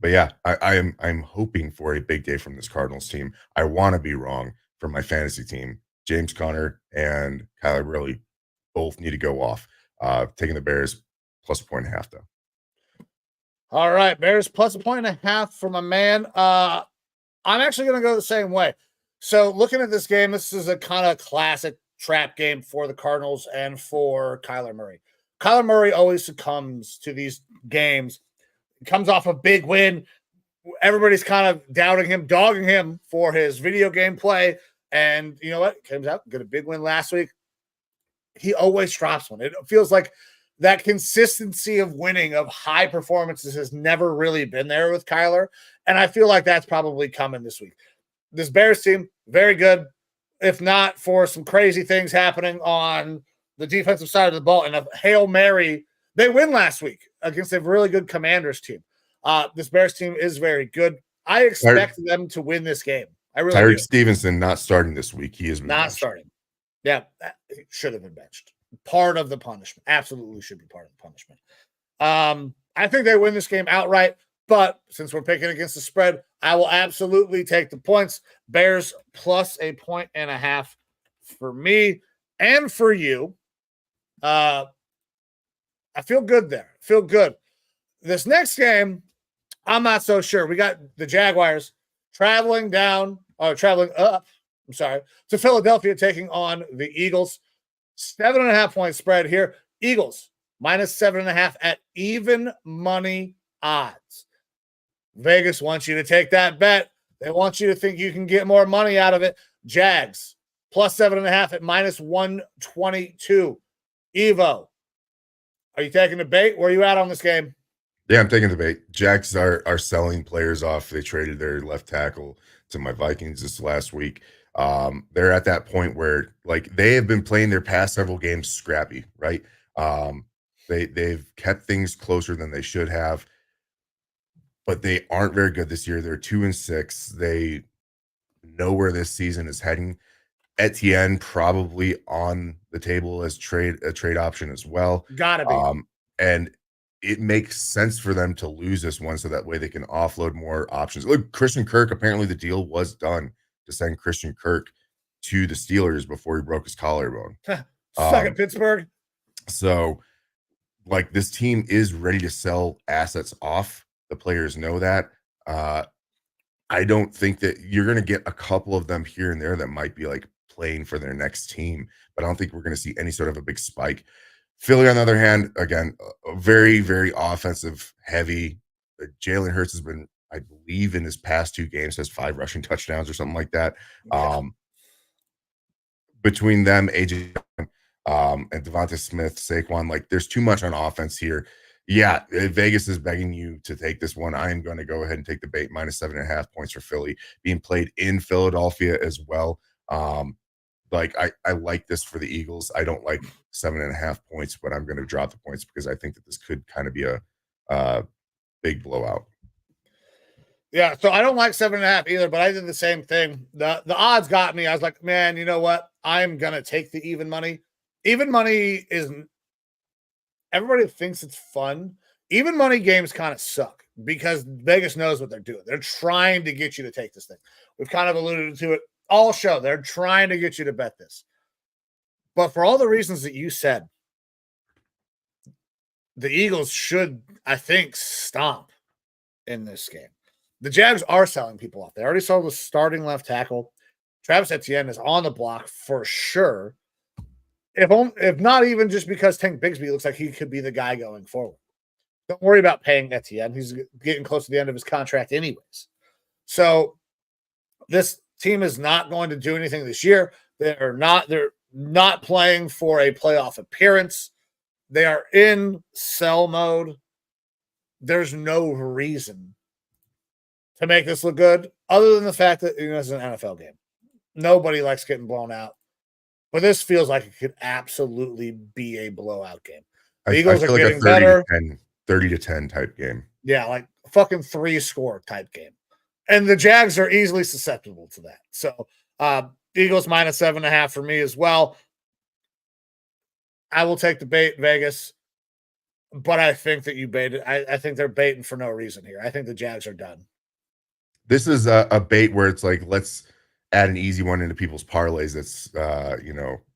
but yeah, I'm hoping for a big day from this Cardinals team. I want to be wrong for my fantasy team. James Conner and Kyler really both need to go off. Taking the Bears plus 1.5 though. All right, Bears plus 1.5 for my man. I'm actually going to go the same way. So looking at this game, this is a kind of classic trap game for the Cardinals and for Kyler Murray. Kyler Murray always succumbs to these games. He comes off a big win. Everybody's kind of doubting him, dogging him for his video game play. And you know what? Comes out, got a big win last week. He always drops one. It feels like that consistency of winning, of high performances, has never really been there with Kyler. And I feel like that's probably coming this week. This Bears team, very good, if not for some crazy things happening on the defensive side of the ball. And a Hail Mary, they win last week against a really good Commanders team. This Bears team is very good. I expect them to win this game. I really Tyreek do. Stevenson not starting this week. He is not starting. Yeah, he should have been benched. Part of the punishment. Absolutely should be part of the punishment. I think they win this game outright, but since we're picking against the spread, I will absolutely take the points. Bears plus 1.5 for me and for you. I feel good there. Feel good. This next game, I'm not so sure. We got the Jaguars traveling up, to Philadelphia, taking on the Eagles. 7.5 point spread here. Eagles minus 7.5 at even money odds. Vegas wants you to take that bet. They want you to think you can get more money out of it. Jags plus 7.5 at minus 122. Evo, are you taking the bait? Where are you at on this game? Yeah, I'm taking the bait. Jags are selling players off. They traded their left tackle to my Vikings this last week. They're at that point where like they have been playing their past several games scrappy, right? They've kept things closer than they should have, but they aren't very good this year. They're 2-6. They know where this season is heading. Etienne probably on the table as a trade option as well. Gotta be. And it makes sense for them to lose this one so that way they can offload more options. Look, Christian Kirk, apparently the deal was done to send Christian Kirk to the Steelers before he broke his collarbone. Suck at Pittsburgh. So, like, this team is ready to sell assets off. The players know that. I don't think that you're going to get a couple of them here and there that might be like playing for their next team, but I don't think we're going to see any sort of a big spike. Philly, on the other hand, again, very, very offensive heavy. Jalen Hurts has been, I believe, in his past 2 games, has 5 rushing touchdowns or something like that. Yeah. Between them, AJ and Devonta Smith, Saquon, like there's too much on offense here. Yeah, Vegas is begging you to take this one. I am going to go ahead and take the bait, minus 7.5 points for Philly, being played in Philadelphia as well. Like I like this for the Eagles. I don't like 7.5 points, but I'm going to drop the points because I think that this could kind of be a big blowout. Yeah, so I don't like 7.5 either, but I did the same thing. The odds got me. I was like, man, you know what? I'm going to take the even money. Even money is, everybody thinks it's fun. Even money games kind of suck because Vegas knows what they're doing. They're trying to get you to take this thing. We've kind of alluded to it all show. They're trying to get you to bet this. But for all the reasons that you said, the Eagles should, I think, stomp in this game. The Jags are selling people off. They already sold the starting left tackle. Travis Etienne is on the block for sure. If not even just because Tank Bigsby looks like he could be the guy going forward. Don't worry about paying Etienne. He's getting close to the end of his contract anyways. So this team is not going to do anything this year. They're not playing for a playoff appearance. They are in sell mode. There's no reason to make this look good other than the fact that it's an NFL game. Nobody likes getting blown out. But this feels like it could absolutely be a blowout game. The Eagles are getting better. 30-10 type game. Yeah, like fucking 3-score type game. And the Jags are easily susceptible to that. So Eagles minus 7.5 for me as well. I will take the bait, Vegas, but I think that you baited. I think they're baiting for no reason here. I think the Jags are done. This is a bait where it's like, let's add an easy one into people's parlays that's,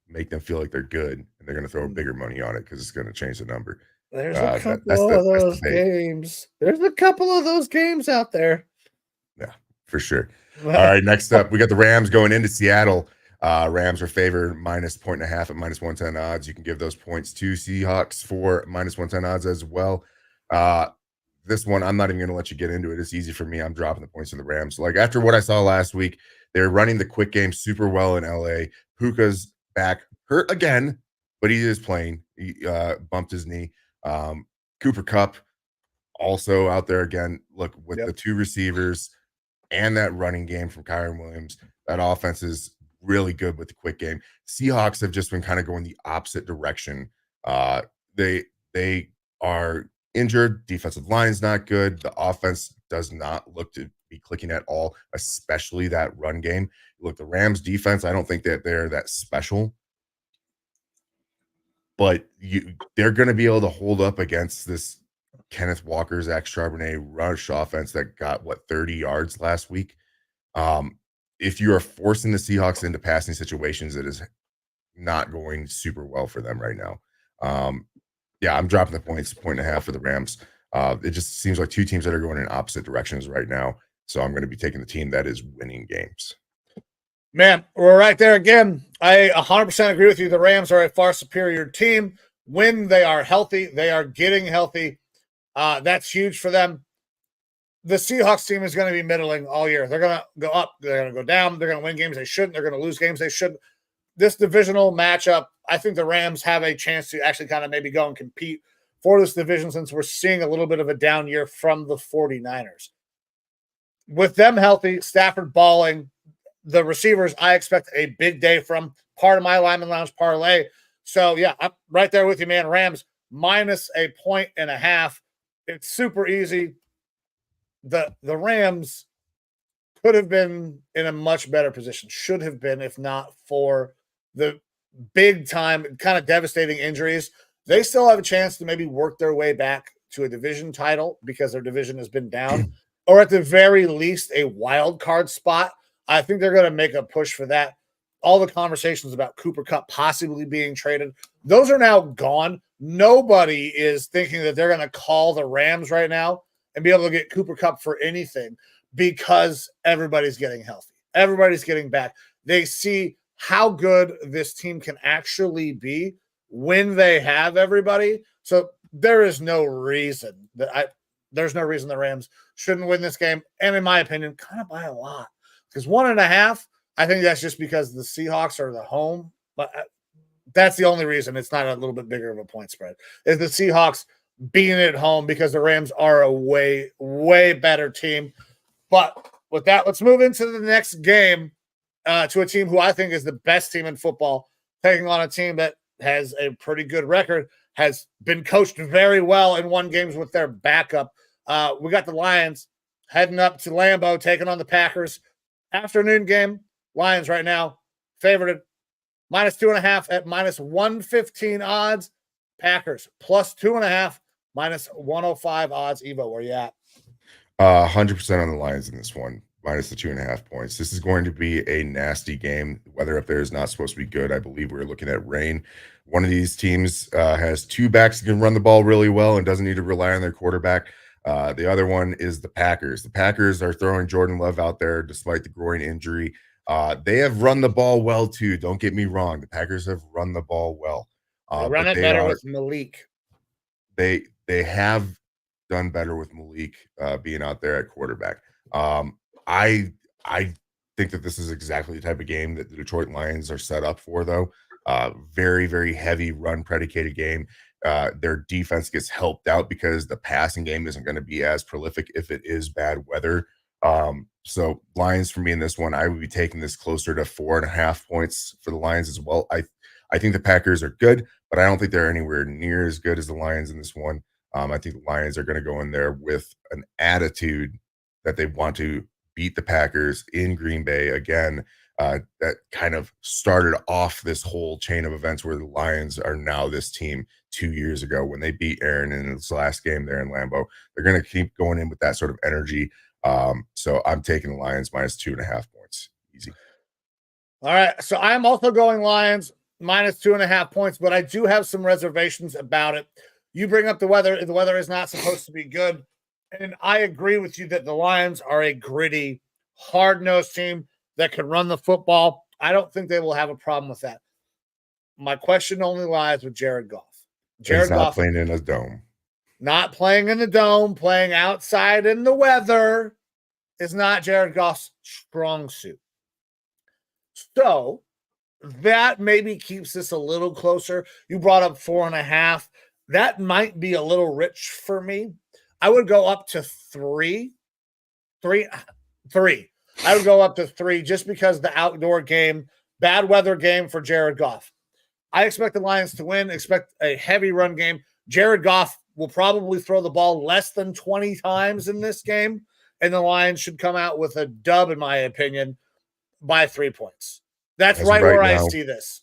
make them feel like they're good, and they're going to throw bigger money on it because it's going to change the number. There's a couple of those games. There's a couple of those games out there. Yeah, for sure. All right, next up, we got the Rams going into Seattle. Rams are favored minus 1.5 at minus 110 odds. You can give those points to Seahawks for minus 110 odds as well. This one, I'm not even going to let you get into it. It's easy for me. I'm dropping the points to the Rams. Like, after what I saw last week, they're running the quick game super well in LA. Puka's back, hurt again, but he is playing. He bumped his knee. Cooper Kupp also out there again. Look, with the two receivers and that running game from Kyren Williams, that offense is really good with the quick game. Seahawks have just been kind of going the opposite direction. They are injured. Defensive line is not good. The offense does not look to be clicking at all, especially that run game. Look, the Rams defense, I don't think that they're that special, but they're going to be able to hold up against this Kenneth Walker, Zach Charbonnet rush offense that got 30 yards last week. If you are forcing the Seahawks into passing situations, it is not going super well for them right now. I'm dropping the points, 1.5 for the Rams. It just seems like two teams that are going in opposite directions right now. So I'm going to be taking the team that is winning games. Man, we're right there again. I 100% agree with you. The Rams are a far superior team. When they are healthy, they are getting healthy. That's huge for them. The Seahawks team is going to be middling all year. They're going to go up. They're going to go down. They're going to win games they shouldn't. They're going to lose games they shouldn't. This divisional matchup, I think the Rams have a chance to actually kind of maybe go and compete for this division, since we're seeing a little bit of a down year from the 49ers. With them healthy, Stafford balling, the receivers, I expect a big day from. Part of my Lineman Lounge parlay. So, yeah, I'm right there with you, man. Rams minus 1.5. It's super easy. The Rams could have been in a much better position, should have been, if not for the big time, kind of devastating injuries. They still have a chance to maybe work their way back to a division title because their division has been down, or at the very least a wild card spot. I think they're going to make a push for that. All the conversations about Cooper Kupp possibly being traded, those are now gone. Nobody is thinking that they're going to call the Rams right now and be able to get Cooper Kupp for anything, because everybody's getting healthy. Everybody's getting back. They see how good this team can actually be when they have everybody. So there is no reason there's no reason the Rams shouldn't win this game. And in my opinion, kind of by a lot. Because 1.5, I think that's just because the Seahawks are the home. But that's the only reason it's not a little bit bigger of a point spread, is the Seahawks being at home, because the Rams are a way, way better team. But with that, let's move into the next game to a team who I think is the best team in football, taking on a team that has a pretty good record, has been coached very well and won games with their backup. We got the Lions heading up to Lambeau, taking on the Packers. Afternoon game. Lions right now favored minus 2.5 at minus 115 odds. Packers plus 2.5 minus 105 odds. Evo, where you at? 100% on the Lions in this one, minus the 2.5 points. This is going to be a nasty game. Weather up there is not supposed to be good. I believe we're looking at rain. One of these teams has two backs that can run the ball really well and doesn't need to rely on their quarterback. The other one is the Packers. The Packers are throwing Jordan Love out there despite the groin injury. They have run the ball well too. Don't get me wrong. The Packers have run the ball well. They run it better with Malik. They have done better with Malik being out there at quarterback. I think that this is exactly the type of game that the Detroit Lions are set up for, though. Very, very heavy run predicated game. Their defense gets helped out because the passing game isn't going to be as prolific if it is bad weather. So Lions for me in this one, I would be taking this closer to 4.5 points for the Lions as well. I think the Packers are good, but I don't think they're anywhere near as good as the Lions in this one. I think the Lions are going to go in there with an attitude that they want to beat the Packers in Green Bay again. That kind of started off this whole chain of events where the Lions are now this team 2 years ago when they beat Aaron in his last game there in Lambeau. They're going to keep going in with that sort of energy. So I'm taking the Lions minus 2.5 points. Easy. All right. So I'm also going Lions minus 2.5 points, but I do have some reservations about it. You bring up the weather. The weather is not supposed to be good. And I agree with you that the Lions are a gritty, hard-nosed team that can run the football. I don't think they will have a problem with that. My question only lies with Jared Goff. He's not playing in a dome. Not playing in the dome, playing outside in the weather is not Jared Goff's strong suit. So that maybe keeps this a little closer. You brought up 4.5. That might be a little rich for me. I would go up to 3. I would go up to 3 just because the outdoor game, bad weather game for Jared Goff. I expect the Lions to win, expect a heavy run game. Jared Goff will probably throw the ball less than 20 times in this game, and the Lions should come out with a dub, in my opinion, by 3 points. That's right where I see this.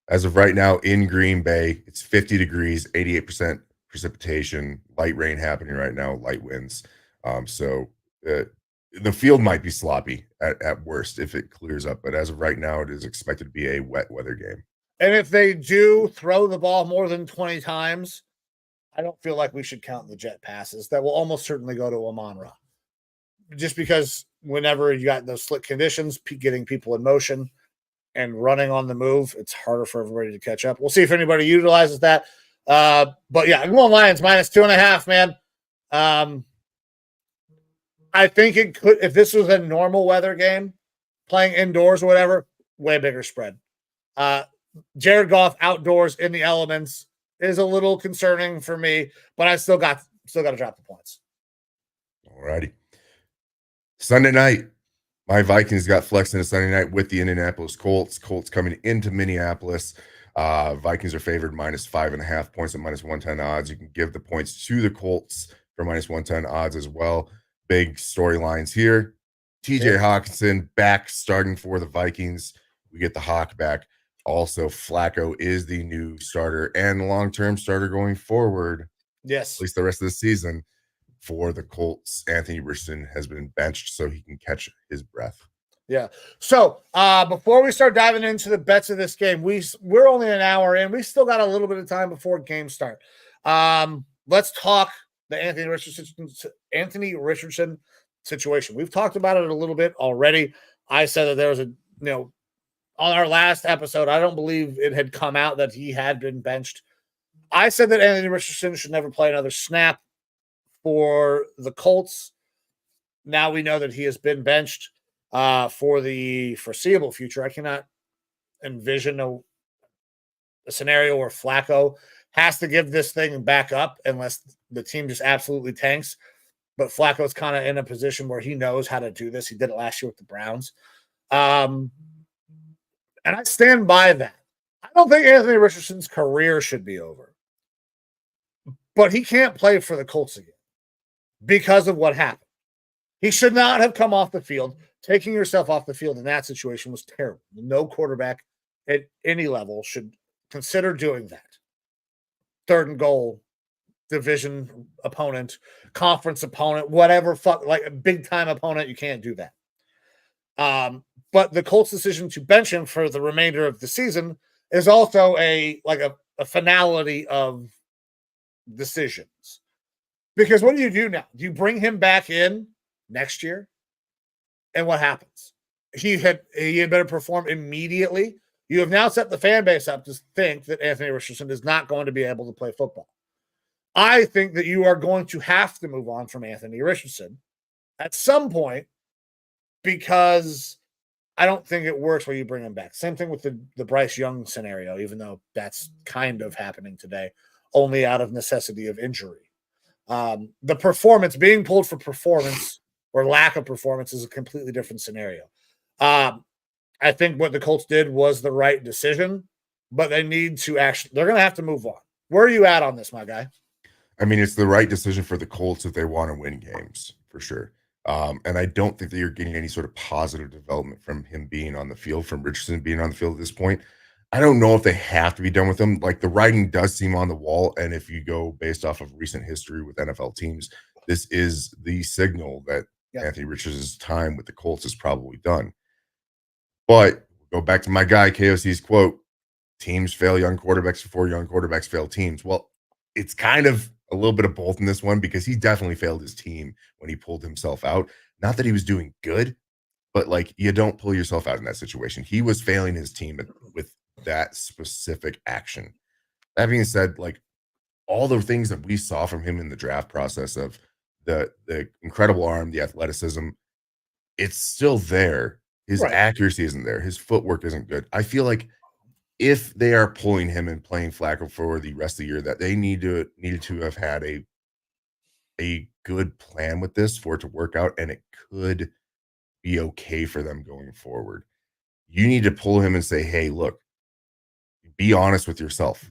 As of right now in Green Bay, it's 50 degrees, 88% precipitation, light rain happening right now, light winds. So the field might be sloppy at worst if it clears up. But as of right now, it is expected to be a wet weather game. And if they do throw the ball more than 20 times, I don't feel like we should count the jet passes. That will almost certainly go to Amon-Ra. Just because whenever you got those slick conditions, getting people in motion and running on the move, it's harder for everybody to catch up. We'll see if anybody utilizes that. But yeah, I'm going Lions minus 2.5, man. I think it could, if this was a normal weather game, playing indoors or whatever, way bigger spread. Jared Goff outdoors in the elements is a little concerning for me, but I still got to drop the points. All righty. Sunday night, my Vikings got flexed into Sunday night with the Indianapolis Colts. Colts coming into Minneapolis. Vikings are favored minus 5.5 points at minus 110 odds. You can give the points to the Colts for minus 110 odds as well. Big storylines here. TJ Hawkinson back starting for the Vikings. We get the Hawk back. Also, Flacco is the new starter and long-term starter going forward. Yes. At least the rest of the season for the Colts. Anthony Richardson has been benched so he can catch his breath. Yeah. So before we start diving into the bets of this game, we're only an hour in. We still got a little bit of time before game start. Let's talk the Anthony Richardson situation. We've talked about it a little bit already. I said that there was on our last episode, I don't believe it had come out that he had been benched. I said that Anthony Richardson should never play another snap for the Colts. Now we know that he has been benched for the foreseeable future. I cannot envision a scenario where Flacco has to give this thing back up unless the team just absolutely tanks. But Flacco's kind of in a position where he knows how to do this. He did it last year with the Browns. And I stand by that. I don't think Anthony Richardson's career should be over. But he can't play for the Colts again because of what happened. He should not have come off the field. Taking yourself off the field in that situation was terrible. No quarterback at any level should consider doing that. 3rd and goal, division opponent, conference opponent, whatever, like a big-time opponent, you can't do that. But the Colts' decision to bench him for the remainder of the season is also a finality of decisions. Because what do you do now? Do you bring him back in next year? And what happens? He had better perform immediately. You have now set the fan base up to think that Anthony Richardson is not going to be able to play football. I think that you are going to have to move on from Anthony Richardson at some point because I don't think it works where you bring him back. Same thing with the Bryce Young scenario, even though that's kind of happening today, only out of necessity of injury. The performance, being pulled for performance or lack of performance is a completely different scenario. I think what the Colts did was the right decision, but they need to they're going to have to move on. Where are you at on this, my guy? I mean, it's the right decision for the Colts if they want to win games, for sure. And I don't think that you're getting any sort of positive development from him being on the field, from Richardson being on the field at this point. I don't know if they have to be done with him. Like, the writing does seem on the wall. And if you go based off of recent history with NFL teams, this is the signal that Anthony Richardson's time with the Colts is probably done. But go back to my guy, KOC's quote, teams fail young quarterbacks before young quarterbacks fail teams. Well, it's kind of a little bit of both in this one, because he definitely failed his team when he pulled himself out. Not that he was doing good, but like, you don't pull yourself out in that situation. He was failing his team with that specific action. That being said, like, all the things that we saw from him in the draft process of the incredible arm, the athleticism, it's still there. His accuracy isn't there. His footwork isn't good. I feel like if they are pulling him and playing Flacco for the rest of the year, that they needed to have had a good plan with this for it to work out, and it could be okay for them going forward. You need to pull him and say, hey, look, be honest with yourself.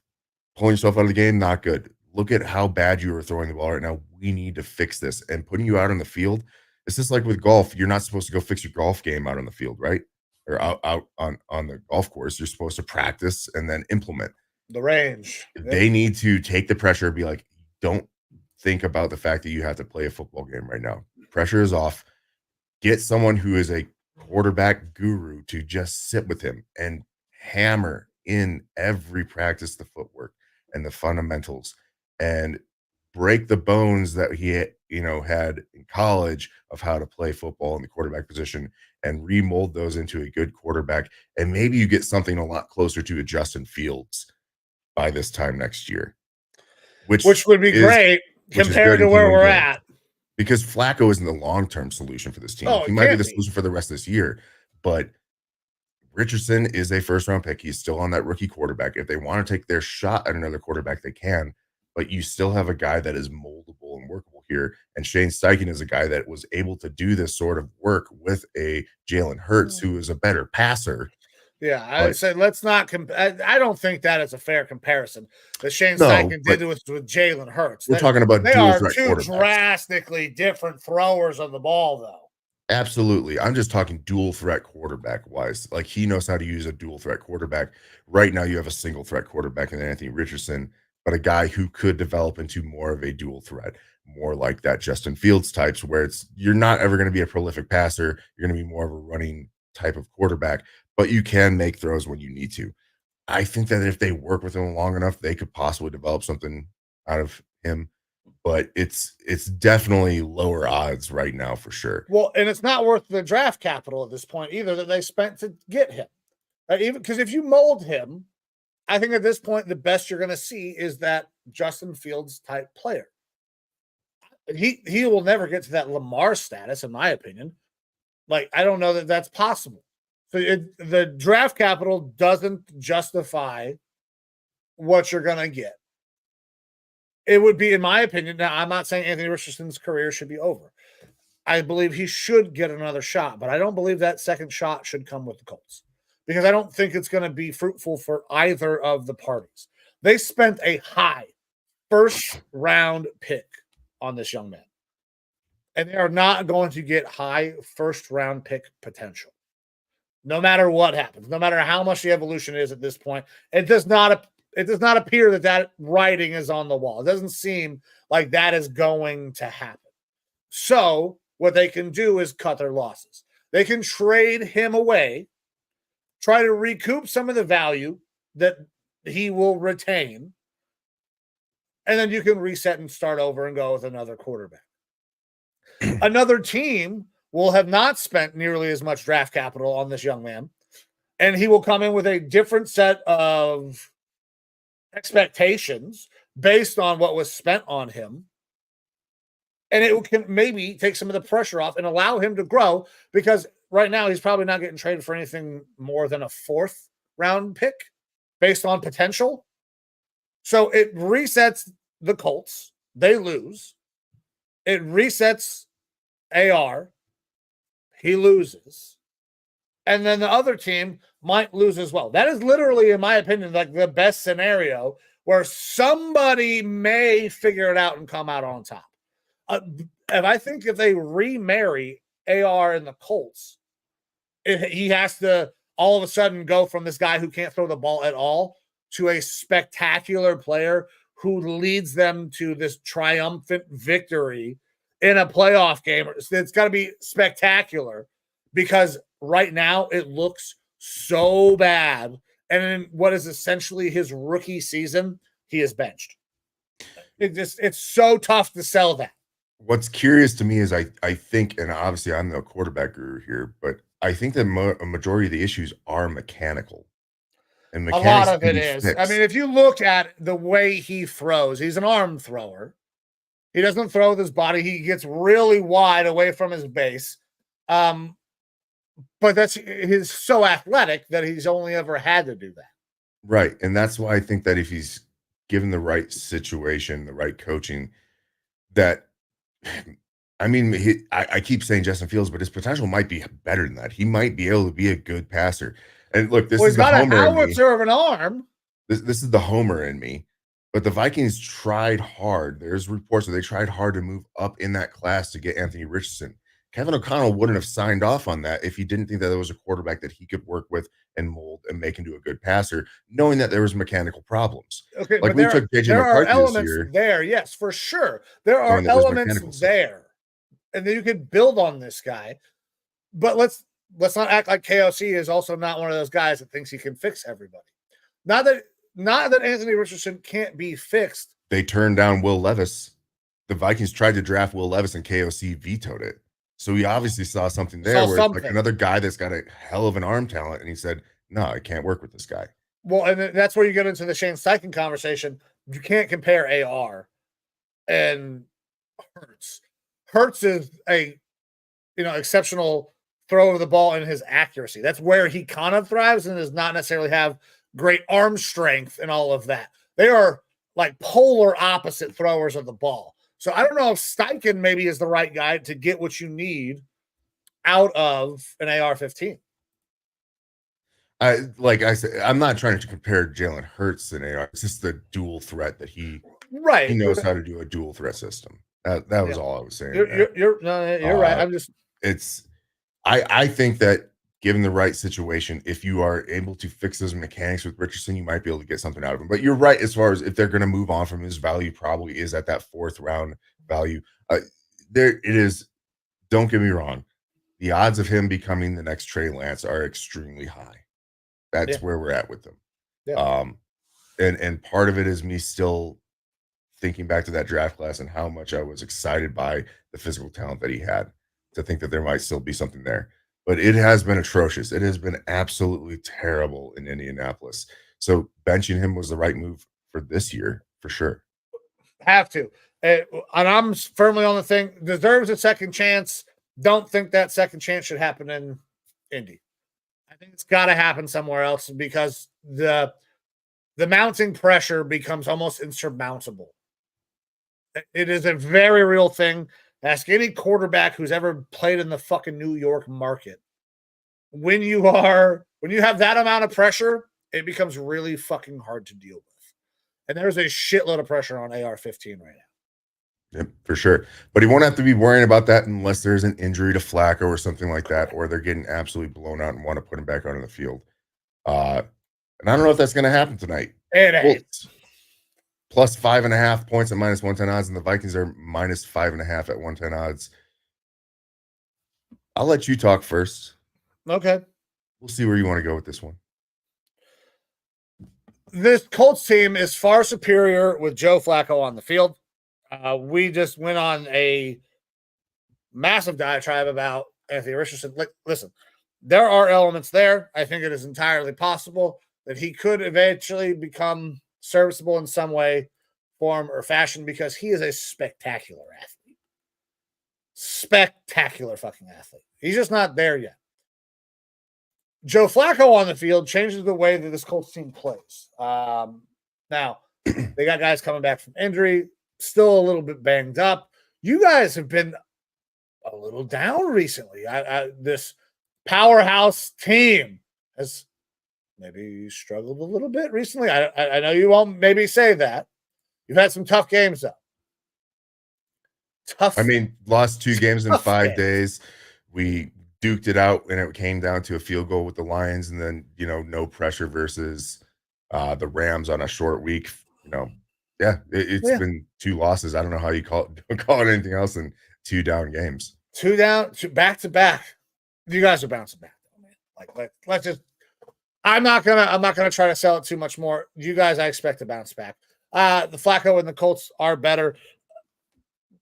Pulling yourself out of the game, not good. Look at how bad you are throwing the ball right now. We need to fix this. And putting you out on the field, it's just like with golf. You're not supposed to go fix your golf game out on the field, right? Or out on the golf course. You're supposed to practice and then implement the range. They need to take the pressure, be like, don't think about the fact that you have to play a football game right now. Pressure is off. Get someone who is a quarterback guru to just sit with him and hammer in every practice the footwork and the fundamentals, and break the bones that he had in college of how to play football in the quarterback position, and remold those into a good quarterback. And maybe you get something a lot closer to a Justin Fields by this time next year, which would be great compared to where we're at. Because Flacco isn't the long-term solution for this team. He might be the solution for the rest of this year, but Richardson is a first-round pick. He's still on that rookie quarterback. If they want to take their shot at another quarterback, they can, but you still have a guy that is moldable and workable here. And Shane Steichen is a guy that was able to do this sort of work with a Jalen Hurts, who is a better passer. Yeah, I would say let's not I don't think that is a fair comparison that Shane Steichen did with Jalen Hurts. We're talking about they are two drastically different throwers of the ball, though. Absolutely. I'm just talking dual threat quarterback wise. Like, he knows how to use a dual threat quarterback. Right now, you have a single threat quarterback in Anthony Richardson, but a guy who could develop into more of a dual threat, more like that Justin Fields types, where you're not ever going to be a prolific passer. You're going to be more of a running type of quarterback, but you can make throws when you need to. I think that if they work with him long enough, they could possibly develop something out of him. But it's definitely lower odds right now for sure. Well, and it's not worth the draft capital at this point either that they spent to get him. Even because if you mold him, I think at this point the best you're going to see is that Justin Fields type player. He will never get to that Lamar status, in my opinion. Like, I don't know that that's possible. So the draft capital doesn't justify what you're going to get. It would be, in my opinion, now I'm not saying Anthony Richardson's career should be over. I believe he should get another shot, but I don't believe that second shot should come with the Colts, because I don't think it's going to be fruitful for either of the parties. They spent a high first-round pick on this young man, and they are not going to get high first-round pick potential. No matter what happens, no matter how much the evolution is at this point, it does not appear that writing is on the wall. It doesn't seem like that is going to happen. So what they can do is cut their losses. They can trade him away, try to recoup some of the value that he will retain, and then you can reset and start over and go with another quarterback. Another team will have not spent nearly as much draft capital on this young man, and he will come in with a different set of expectations based on what was spent on him, and it can maybe take some of the pressure off and allow him to grow, because right now he's probably not getting traded for anything more than a fourth round pick based on potential. So it resets the Colts. They lose. It resets AR. He loses. And then the other team might lose as well. That is literally, in my opinion, like the best scenario, where somebody may figure it out and come out on top. And I think if they remarry AR and the Colts, he has to all of a sudden go from this guy who can't throw the ball at all to a spectacular player who leads them to this triumphant victory in a playoff game. It's got to be spectacular because right now it looks so bad. And in what is essentially his rookie season, he is benched. It's so tough to sell that. What's curious to me is I think, and obviously I'm no quarterback guru here, but I think that a majority of the issues are mechanical. And a lot of it is. Fixed. I mean, if you look at the way he throws, he's an arm thrower. He doesn't throw with his body. He gets really wide away from his base. But he's so athletic that he's only ever had to do that. Right. And that's why I think that if he's given the right situation, the right coaching, that I mean, I keep saying Justin Fields, but his potential might be better than that. He might be able to be a good passer. And look, this is the homer in me. He's got a howitzer of an arm. This is the homer in me. But the Vikings tried hard. There's reports that they tried hard to move up in that class to get Anthony Richardson. Kevin O'Connell wouldn't have signed off on that if he didn't think that there was a quarterback that he could work with and mold and make into a good passer, knowing that there was mechanical problems. Okay, like we took JJ there McCarthy are elements this year, there, yes, for sure. There are elements there, and then you can build on this guy. But let's not act like KOC is also not one of those guys that thinks he can fix everybody. Not that Anthony Richardson can't be fixed. They turned down Will Levis. The Vikings tried to draft Will Levis, and KOC vetoed it. So he obviously saw something there where it's like another guy that's got a hell of an arm talent, and he said, no, I can't work with this guy. Well, and that's where you get into the Shane Steichen conversation. You can't compare AR and Hurts. Hurts is a exceptional throw of the ball and his accuracy. That's where he kind of thrives and does not necessarily have great arm strength and all of that. They are like polar opposite throwers of the ball. So I don't know if Steichen maybe is the right guy to get what you need out of an AR-15. Like I said, I'm not trying to compare Jalen Hurts and AR. It's just the dual threat that he knows how to do a dual threat system. That was all I was saying. You're right. I think that given the right situation, if you are able to fix those mechanics with Richardson, you might be able to get something out of him. But you're right as far as if they're going to move on from his value, probably is at that 4th round value. There it is. Don't get me wrong. The odds of him becoming the next Trey Lance are extremely high. That's where we're at with them. Yeah. And part of it is me still thinking back to that draft class and how much I was excited by the physical talent that he had to think that there might still be something there. But it has been atrocious. It has been absolutely terrible in Indianapolis. So benching him was the right move for this year, for sure. Have to. And I'm firmly on the thing. Deserves a second chance. Don't think that second chance should happen in Indy. I think it's got to happen somewhere else because the mounting pressure becomes almost insurmountable. It is a very real thing. Ask any quarterback who's ever played in the fucking New York market. When you have that amount of pressure, it becomes really fucking hard to deal with. And there's a shitload of pressure on AR-15 right now. Yep, for sure. But he won't have to be worrying about that unless there's an injury to Flacco or something like that, or they're getting absolutely blown out and want to put him back out on the field. And I don't know if that's going to happen tonight. It ain't. Plus 5.5 points at minus 110 odds, and the Vikings are minus 5.5 at 110 odds. I'll let you talk first. Okay. We'll see where you want to go with this one. This Colts team is far superior with Joe Flacco on the field. We just went on a massive diatribe about Anthony Richardson. Listen, there are elements there. I think it is entirely possible that he could eventually become serviceable in some way, form, or fashion because he is a spectacular athlete. Spectacular fucking athlete. He's just not there yet. Joe Flacco on the field changes the way that this Colts team plays. Now, they got guys coming back from injury, still a little bit banged up. You guys have been a little down recently. This powerhouse team has maybe you struggled a little bit recently. I know you won't maybe say that. You've had some tough games, though. I mean, lost 2 games in 5 games. days. We duked it out, and it came down to a field goal with the Lions, and then, no pressure versus the Rams on a short week. It's been 2 losses. I don't know how you call it anything else than 2 down games. 2 down, back to back. You guys are bouncing back, though, man. Like, let's just. I'm not gonna try to sell it too much more. You guys, I expect to bounce back. The Flacco and the Colts are better.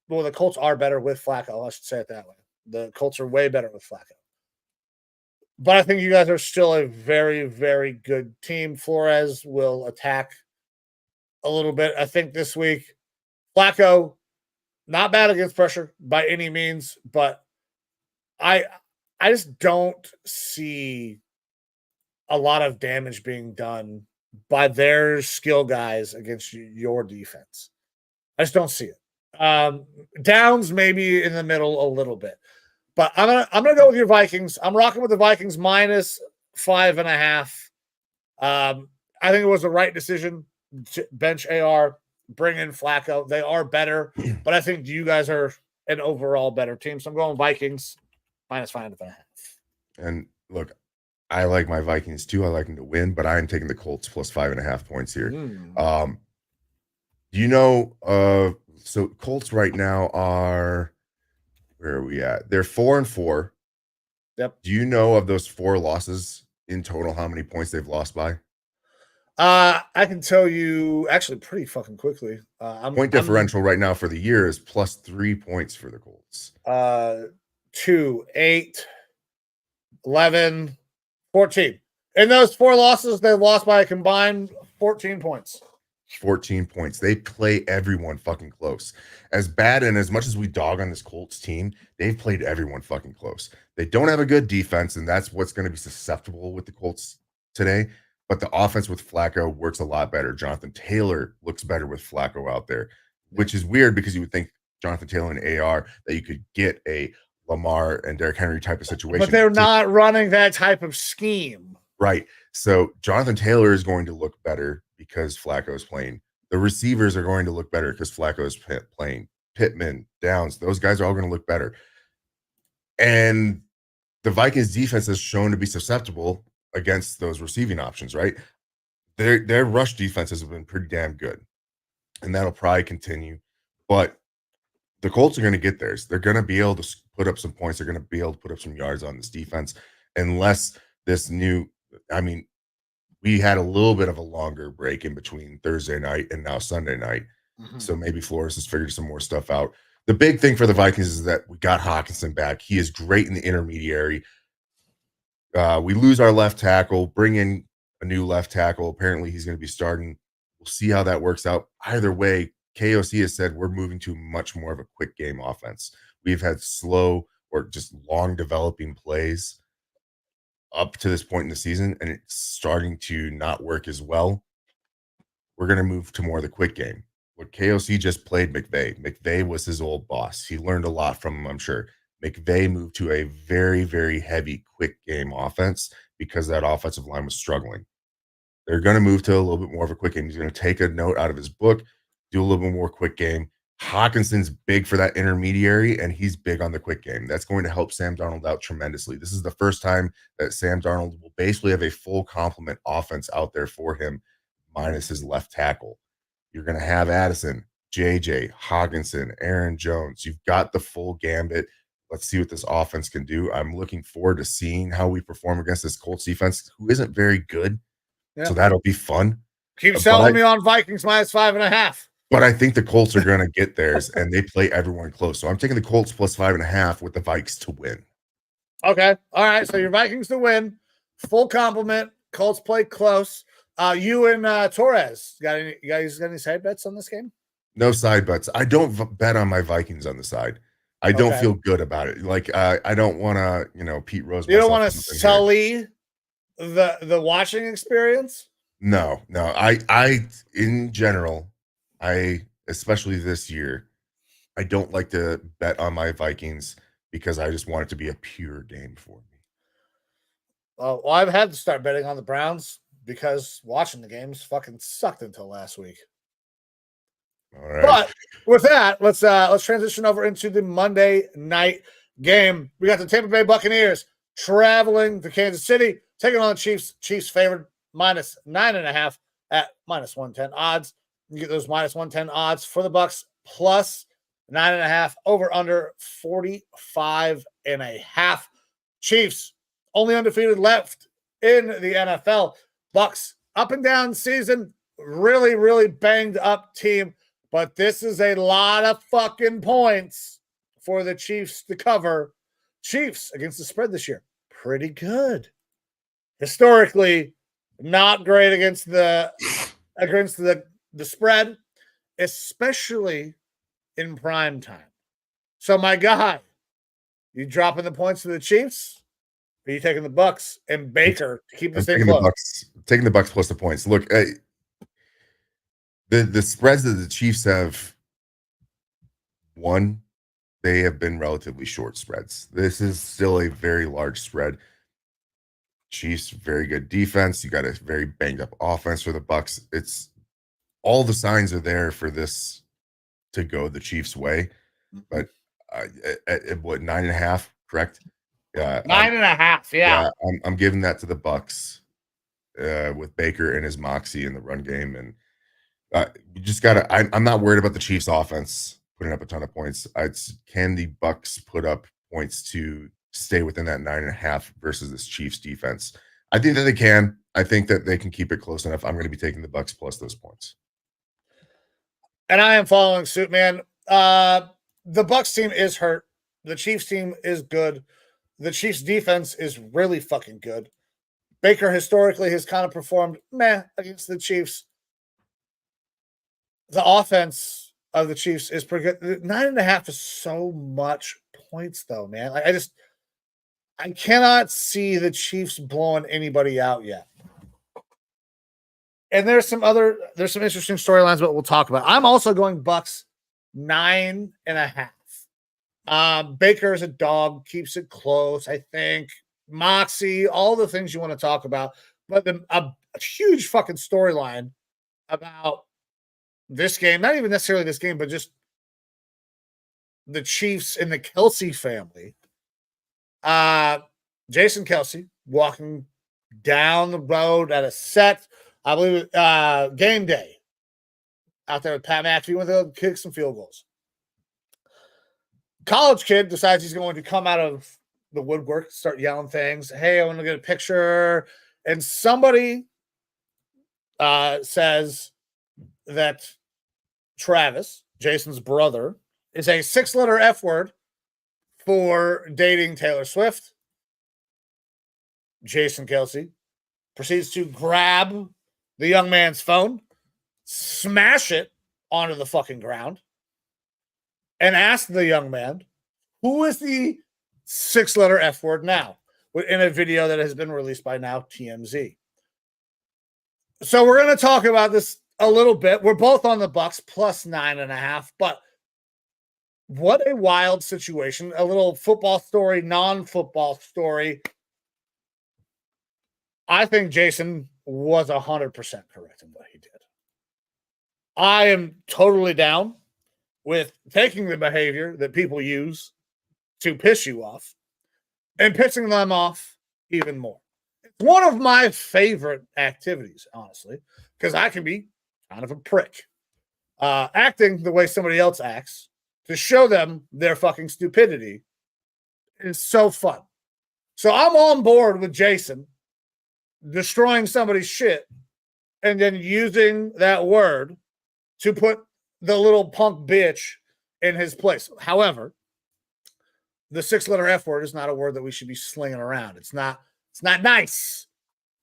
Well, the Colts are better with Flacco. I should say it that way. The Colts are way better with Flacco. But I think you guys are still a very, very good team. Flores will attack a little bit. I think this week, Flacco, not bad against pressure by any means, but I just don't see a lot of damage being done by their skill guys against your defense. I just don't see it. Downs maybe in the middle a little bit, but I'm gonna go with your Vikings. I'm rocking with the Vikings minus 5.5. I think it was the right decision to bench AR, bring in Flacco. They are better, but I think you guys are an overall better team. So I'm going Vikings minus 5.5. And look, I like my Vikings too. I like them to win, but I am taking the Colts plus 5.5 points here. So Colts right now are, where are we at? They're 4-4. Yep. Do you know of those 4 losses in total, how many points they've lost by? I can tell you actually pretty fucking quickly. Point differential right now for the year is plus 3 points for the Colts. 2, 8, 11, 14. In those 4 losses, they lost by a combined 14 points. 14 points. They play everyone fucking close. As bad and as much as we dog on this Colts team, they've played everyone fucking close. They don't have a good defense, and that's what's going to be susceptible with the Colts today. But the offense with Flacco works a lot better. Jonathan Taylor looks better with Flacco out there, which is weird because you would think Jonathan Taylor and AR that you could get a Lamar and Derrick Henry type of situation. But they're not running that type of scheme. Right. So Jonathan Taylor is going to look better because Flacco is playing. The receivers are going to look better because Flacco is playing. Pittman, Downs, those guys are all going to look better. And the Vikings defense has shown to be susceptible against those receiving options, right? Their rush defenses have been pretty damn good. And that'll probably continue. But the Colts are going to get theirs. They're going to be able to put up some points. They're going to be able to put up some yards on this defense unless this new, we had a little bit of a longer break in between Thursday night and now Sunday night. Mm-hmm. So maybe Flores has figured some more stuff out. The big thing for the Vikings is that we got Hockenson back. He is great in the intermediary. We lose our left tackle, bring in a new left tackle. Apparently he's going to be starting. We'll see how that works out. Either way, KOC has said we're moving to much more of a quick game offense. We've had slow or just long developing plays up to this point in the season, and it's starting to not work as well. We're going to move to more of the quick game. What KOC just played McVay. McVay was his old boss. He learned a lot from him, I'm sure. McVay moved to a very, very heavy quick game offense because that offensive line was struggling. They're going to move to a little bit more of a quick game. He's going to take a note out of his book, do a little bit more quick game. Hawkinson's big for that intermediary, and he's big on the quick game. That's going to help Sam Darnold out tremendously. This is the first time that Sam Darnold will basically have a full complement offense out there for him, minus his left tackle. You're going to have Addison, JJ, Hawkinson, Aaron Jones. You've got the full gambit. Let's see what this offense can do. I'm looking forward to seeing how we perform against this Colts defense, who isn't very good. Yeah. So that'll be fun. Keep selling me on Vikings minus 5.5. But I think the Colts are going to get theirs, and they play everyone close. So I'm taking the Colts plus 5.5 with the Vikes to win. Okay. All right. So your Vikings to win. Full complement. Colts play close. You and Torres, you guys got any side bets on this game? No side bets. I don't bet on my Vikings on the side. I don't feel good about it. Like I don't want to, Pete Rose. You don't want to sully the watching experience? No. I in general, especially this year, I don't like to bet on my Vikings because I just want it to be a pure game for me. Well, I've had to start betting on the Browns because watching the games fucking sucked until last week. All right. But with that, let's transition over into the Monday night game. We got the Tampa Bay Buccaneers traveling to Kansas City, taking on the Chiefs. Chiefs favored minus 9.5 at minus 110 odds. You get those minus 110 odds for the Bucs, plus 9.5 over under 45.5. Chiefs only undefeated left in the NFL. Bucs up and down season, really, really banged up team. But this is a lot of fucking points for the Chiefs to cover. Chiefs against the spread this year, pretty good. Historically, not great against the spread, especially in prime time. So, my guy, you dropping the points to the Chiefs? Or are you taking the Bucs and Baker to keep this thing close? Taking the Bucs plus the points. Look, the spreads that the Chiefs have won, they have been relatively short spreads. This is still a very large spread. Chiefs, very good defense. You got a very banged up offense for the Bucs. It's all the signs are there for this to go the Chiefs' way. But at what, 9.5, correct? 9.5, yeah. I'm giving that to the Bucs with Baker and his moxie in the run game, and you just gotta. I'm not worried about the Chiefs' offense putting up a ton of points. Can the Bucs put up points to stay within that 9.5 versus this Chiefs defense? I think that they can. I think that they can keep it close enough. I'm going to be taking the Bucs plus those points. And I am following suit, man. The Bucs team is hurt. The Chiefs team is good. The Chiefs defense is really fucking good. Baker historically has kind of performed meh against the Chiefs. The offense of the Chiefs is pretty good. 9.5 is so much points, though, man. I cannot see the Chiefs blowing anybody out yet. And there's some interesting storylines, but we'll talk about. I'm also going Bucs 9.5. Baker is a dog, keeps it close, I think. Moxie, all the things you want to talk about. But a huge fucking storyline about this game, not even necessarily this game, but just the Chiefs and the Kelce family. Jason Kelce walking down the road at a set, I believe, game day out there with Pat McAfee, went to kick some field goals. College kid decides he's going to come out of the woodwork, start yelling things. Hey, I want to get a picture. And somebody says that Travis, Jason's brother, is a 6-letter F word for dating Taylor Swift. Jason Kelce proceeds to grab the young man's phone, smash it onto the fucking ground, and ask the young man, who is the 6-letter F word now? In a video that has been released by now TMZ. So we're going to talk about this a little bit. We're both on the Bucs plus 9.5, but what a wild situation. A little football story, non-football story. I think Jason was 100% correct in what he did. I am totally down with taking the behavior that people use to piss you off and pissing them off even more. It's one of my favorite activities, honestly, because I can be kind of a prick. Acting the way somebody else acts to show them their fucking stupidity is so fun. So I'm on board with Jason destroying somebody's shit and then using that word to put the little punk bitch in his place. However, the 6-letter F word is not a word that we should be slinging around. It's not nice.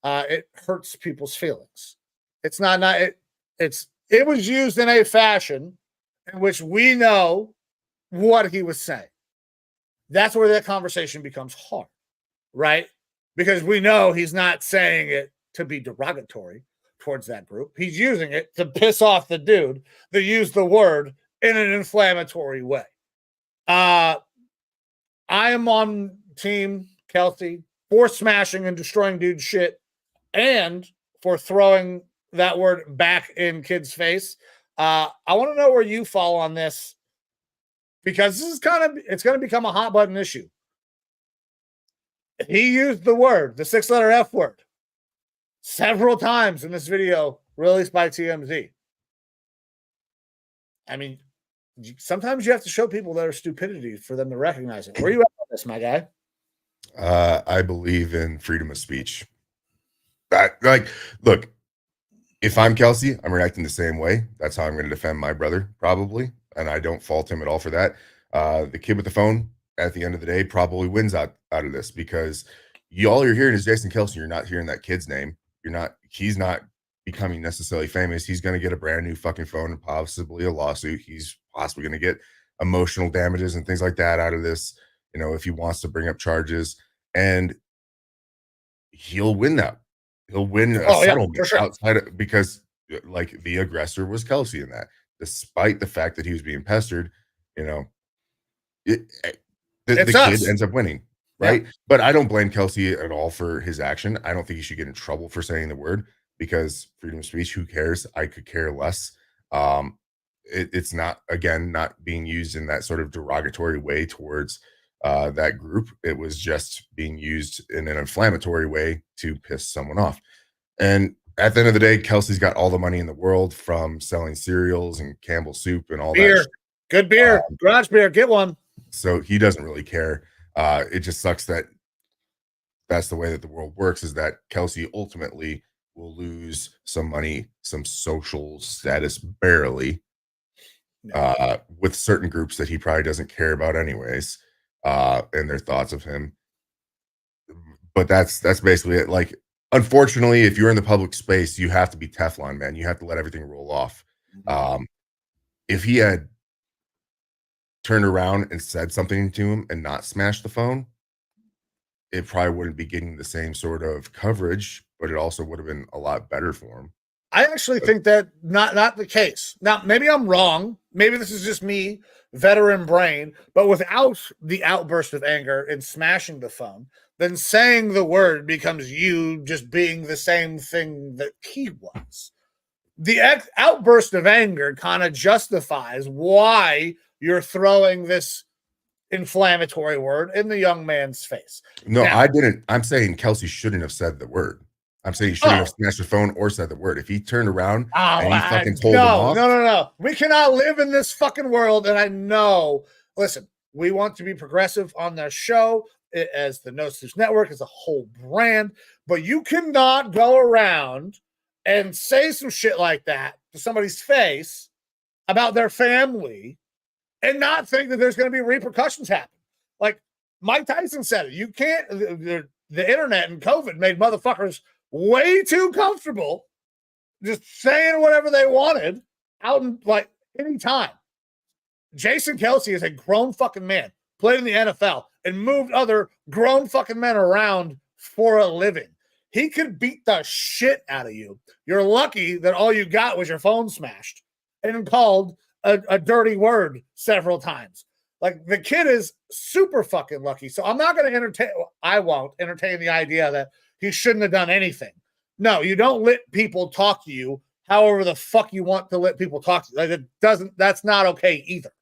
It hurts people's feelings. It's not nice. It was used in a fashion in which we know what he was saying. That's where that conversation becomes hard, right? Because we know he's not saying it to be derogatory towards that group. He's using it to piss off the dude that used the word in an inflammatory way. I am on team Kelce for smashing and destroying dude's shit and for throwing that word back in kids' face. I want to know where you fall on this, because this is it's going to become a hot button issue. He used the 6-letter F word, several times in this video released by TMZ. I mean, sometimes you have to show people that are stupidity for them to recognize it. Where are you at on this, my guy? I believe in freedom of speech. Look, if I'm Kelsey, I'm reacting the same way. That's how I'm going to defend my brother, probably. And I don't fault him at all for that. The kid with the phone, at the end of the day, probably wins out of this, because all you're hearing is Jason Kelsey. You're not hearing that kid's name. He's not becoming necessarily famous. He's going to get a brand new fucking phone and possibly a lawsuit. He's possibly going to get emotional damages and things like that out of this, if he wants to bring up charges, and he'll win that. He'll win a settlement outside of, because like the aggressor was Kelsey in that, despite the fact that he was being pestered, the kid ends up winning. Right. Yeah. But I don't blame Kelsey at all for his action. I don't think he should get in trouble for saying the word, because freedom of speech, who cares? I could care less. It's not being used in that sort of derogatory way towards that group. It was just being used in an inflammatory way to piss someone off. And at the end of the day, Kelsey's got all the money in the world from selling cereals and Campbell's soup and all beer. That. Good beer. Garage beer. Get one. So he doesn't really care. It just sucks that that's the way that the world works, is that Kelsey ultimately will lose some money, some social status, barely, with certain groups that he probably doesn't care about anyways, and their thoughts of him. But that's basically it. Like, unfortunately, if you're in the public space, you have to be Teflon, man. You have to let everything roll off. If he had turned around and said something to him and not smashed the phone, it probably wouldn't be getting the same sort of coverage, but it also would have been a lot better for him. I actually think that not the case. Now, maybe I'm wrong. Maybe this is just me, veteran brain, but without the outburst of anger and smashing the phone, then saying the word becomes you just being the same thing that he was. The outburst of anger kind of justifies why you're throwing this inflammatory word in the young man's face. No, now, I didn't. I'm saying Kelsey shouldn't have said the word. I'm saying he shouldn't have smashed the phone or said the word. If he turned around and he fucking told him off. No. We cannot live in this fucking world. And I know, listen, we want to be progressive on their show as the No Snooze Network, as a whole brand, but you cannot go around and say some shit like that to somebody's face about their family and not think that there's going to be repercussions happen. Like Mike Tyson said it. You can't, the internet and COVID made motherfuckers way too comfortable just saying whatever they wanted out in like any time. Jason Kelsey is a grown fucking man, played in the NFL and moved other grown fucking men around for a living. He could beat the shit out of you. You're lucky that all you got was your phone smashed and called a dirty word several times. Like, the kid is super fucking lucky. So I won't entertain the idea that he shouldn't have done anything. No, you don't let people talk to you however the fuck you want to let people talk to you. Like, that's not okay either.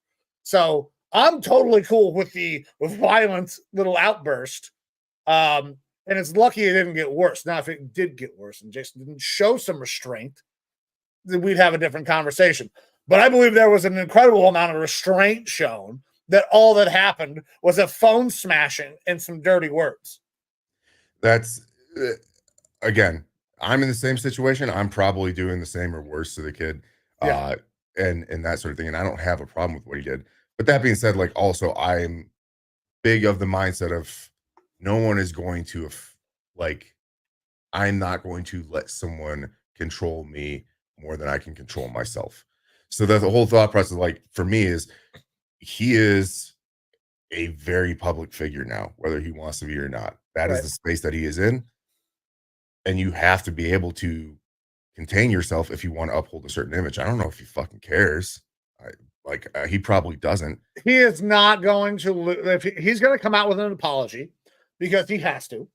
So I'm totally cool with with violent little outburst. And it's lucky it didn't get worse. Now, if it did get worse and Jason didn't show some restraint, then we'd have a different conversation. But I believe there was an incredible amount of restraint shown, that all that happened was a phone smashing and some dirty words. That's, again, I'm in the same situation. I'm probably doing the same or worse to the kid, and that sort of thing. And I don't have a problem with what he did. But that being said, like, also, I'm big of the mindset of no one is going to, I'm not going to let someone control me more than I can control myself. So the whole thought process, like, for me, is he is a very public figure now, whether he wants to be or not. That is the space that he is in. And you have to be able to contain yourself if you want to uphold a certain image. I don't know if he fucking cares. He probably doesn't. He is not going to, he's going to come out with an apology, because he has to,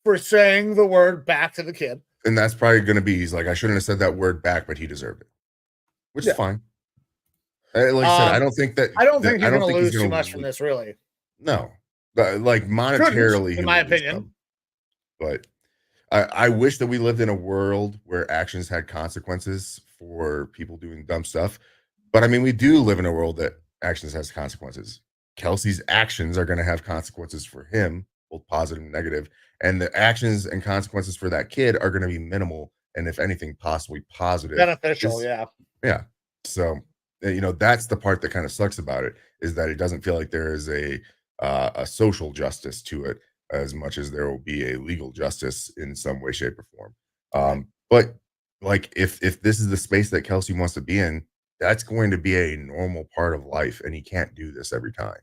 for saying the word back to the kid. And that's probably going to be, he's like, I shouldn't have said that word back, but he deserved it, which is fine. Like I said, I don't think that I don't think he's I don't going to think he's lose too going much to from this, really. No, like monetarily, in my opinion. But I wish that we lived in a world where actions had consequences for people doing dumb stuff. But I mean, we do live in a world that actions has consequences. Kelsey's actions are going to have consequences for him, both positive and negative, and the actions and consequences for that kid are going to be minimal, and if anything, possibly positive. Beneficial, yeah. So that's the part that kind of sucks about it, is that it doesn't feel like there is a social justice to it as much as there will be a legal justice in some way, shape, or form. But like, if this is the space that Kelsey wants to be in, that's going to be a normal part of life, and he can't do this every time.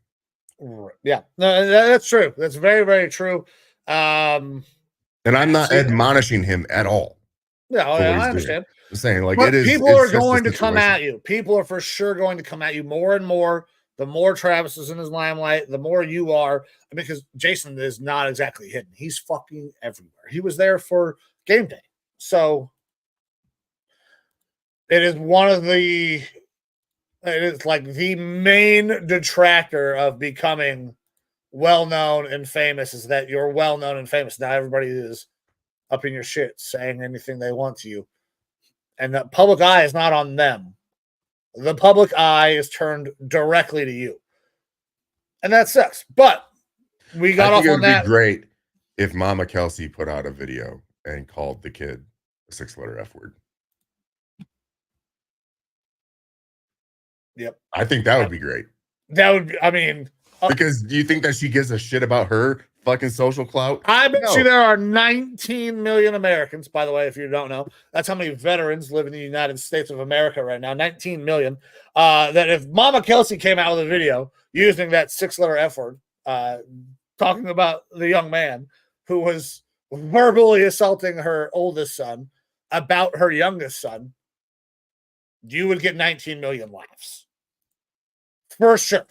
Yeah, no, that's true. That's very, very true. And I'm not admonishing him at all. No, I understand. I'm saying, like, but it is. People are going to come at you. People are for sure going to come at you more and more. The more Travis is in his limelight, the more you are. Because Jason is not exactly hidden. He's fucking everywhere. He was there for game day. So it is like the main detractor of becoming well-known and famous, is that you're well-known and famous. Now everybody is up in your shit saying anything they want to you. And the public eye is not on them. The public eye is turned directly to you. And that sucks. But we got off on that. It would be great if Mama Kelsey put out a video and called the kid a 6-letter F word. Yep. I think that would be great. That would be, I mean. Because do you think that she gives a shit about her fucking social clout? I bet you there are 19 million Americans, by the way, if you don't know. That's how many veterans live in the United States of America right now, 19 million. That if Mama Kelsey came out with a video using that 6-letter F word, talking about the young man who was verbally assaulting her oldest son about her youngest son, you would get 19 million laughs. For sure.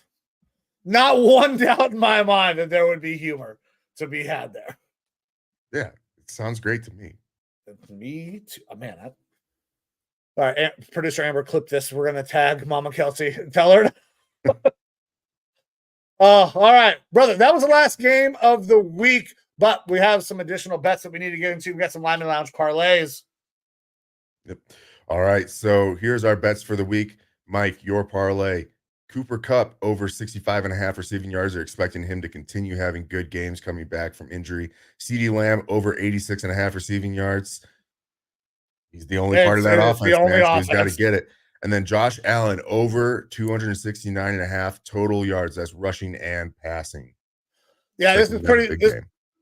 Not one doubt in my mind that there would be humor to be had there. Yeah, it sounds great to me. Me too. Oh, man. All right, producer Amber, clip this. We're going to tag Mama Kelsey. Tell her. All right, brother. That was the last game of the week, but we have some additional bets that we need to get into. We got some Lineman Lounge parlays. Yep. All right, so here's our bets for the week. Mike, your parlay. Cooper Kupp over 65.5 receiving yards. Are expecting him to continue having good games coming back from injury. CeeDee Lamb over 86.5 receiving yards. He's the only part of that offense, man, so he's got to get it. And then Josh Allen over 269.5 total yards. That's rushing and passing. Yeah, this is pretty.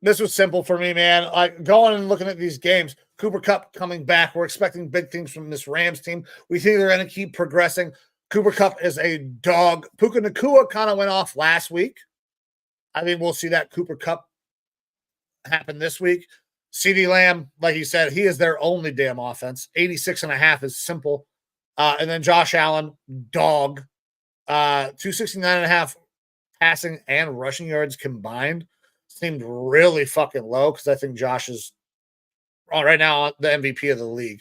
This was simple for me, man. Like going and looking at these games, Cooper Kupp coming back. We're expecting big things from this Rams team. We think they're going to keep progressing. Cooper Kupp is a dog. Puka Nacua kind of went off last week. I think we'll see that Cooper Kupp happen this week. CeeDee Lamb, like you said, he is their only damn offense. 86.5 is simple. And then Josh Allen, dog. 269.5 passing and rushing yards combined. Seemed really fucking low because I think Josh is right now the MVP of the league.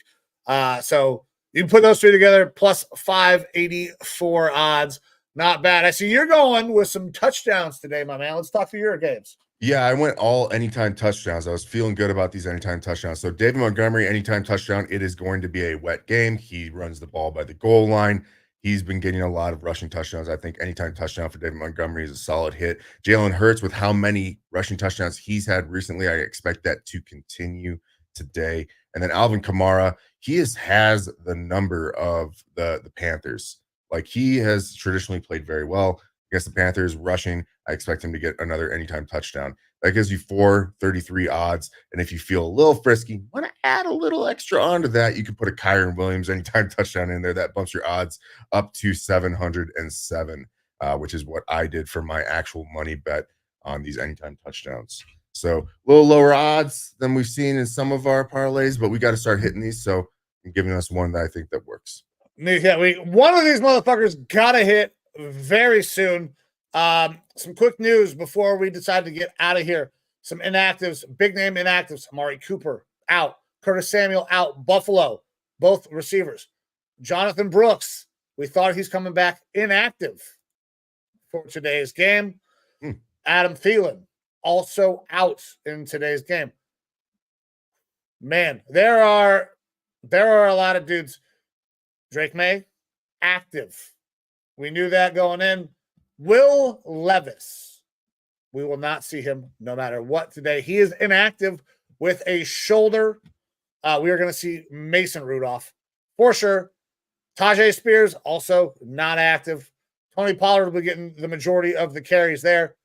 So you put those three together, plus 584 odds. Not bad. I see you're going with some touchdowns today, my man. Let's talk through your games. Yeah, I went all anytime touchdowns. I was feeling good about these anytime touchdowns. So David Montgomery, anytime touchdown. It is going to be a wet game. He runs the ball by the goal line. He's been getting a lot of rushing touchdowns. I think anytime touchdown for David Montgomery is a solid hit. Jalen Hurts, with how many rushing touchdowns he's had recently, I expect that to continue today. And then Alvin Kamara, he has the number of the Panthers. Like, he has traditionally played very well against the Panthers rushing. I expect him to get another anytime touchdown. That gives you 433 odds. And if you feel a little frisky, want to add a little extra onto that, you can put a Kyren Williams anytime touchdown in there. That bumps your odds up to 707, which is what I did for my actual money bet on these anytime touchdowns. So a little lower odds than we've seen in some of our parlays, but we got to start hitting these. So I'm giving us one that I think that works. Yeah, one of these motherfuckers got to hit very soon. Some quick news before we decide to get out of here. Some inactives, big name inactives. Amari Cooper out. Curtis Samuel out. Buffalo, both receivers. Jonathan Brooks, we thought he's coming back inactive for today's game. Adam Thielen, also out in today's game. Man, there are a lot of dudes. Drake May, active. We knew that going in. Will Levis, we will not see him no matter what today. He is inactive with a shoulder. We are going to see Mason Rudolph for sure. Tajay Spears, also not active. Tony Pollard will be getting the majority of the carries there.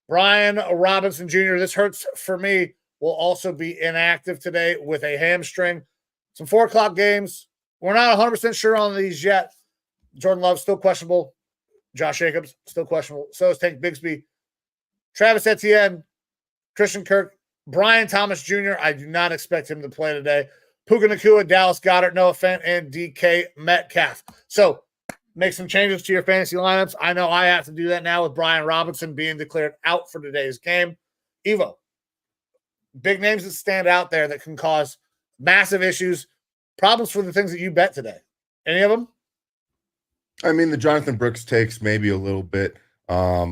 Brian Robinson Jr., this hurts for me, will also be inactive today with a hamstring. Some 4 o'clock games. We're not 100% sure on these yet. Jordan Love, still questionable. Josh Jacobs, still questionable. So is Tank Bigsby. Travis Etienne, Christian Kirk, Brian Thomas Jr., I do not expect him to play today. Puka Nacua, Dallas Goedert, Noah Fant, and DK Metcalf. So make some changes to your fantasy lineups. I know I have to do that now with Brian Robinson being declared out for today's game. Evo, big names that stand out there that can cause massive issues, problems for the things that you bet today. Any of them? I mean, the Jonathan Brooks takes maybe a little bit. I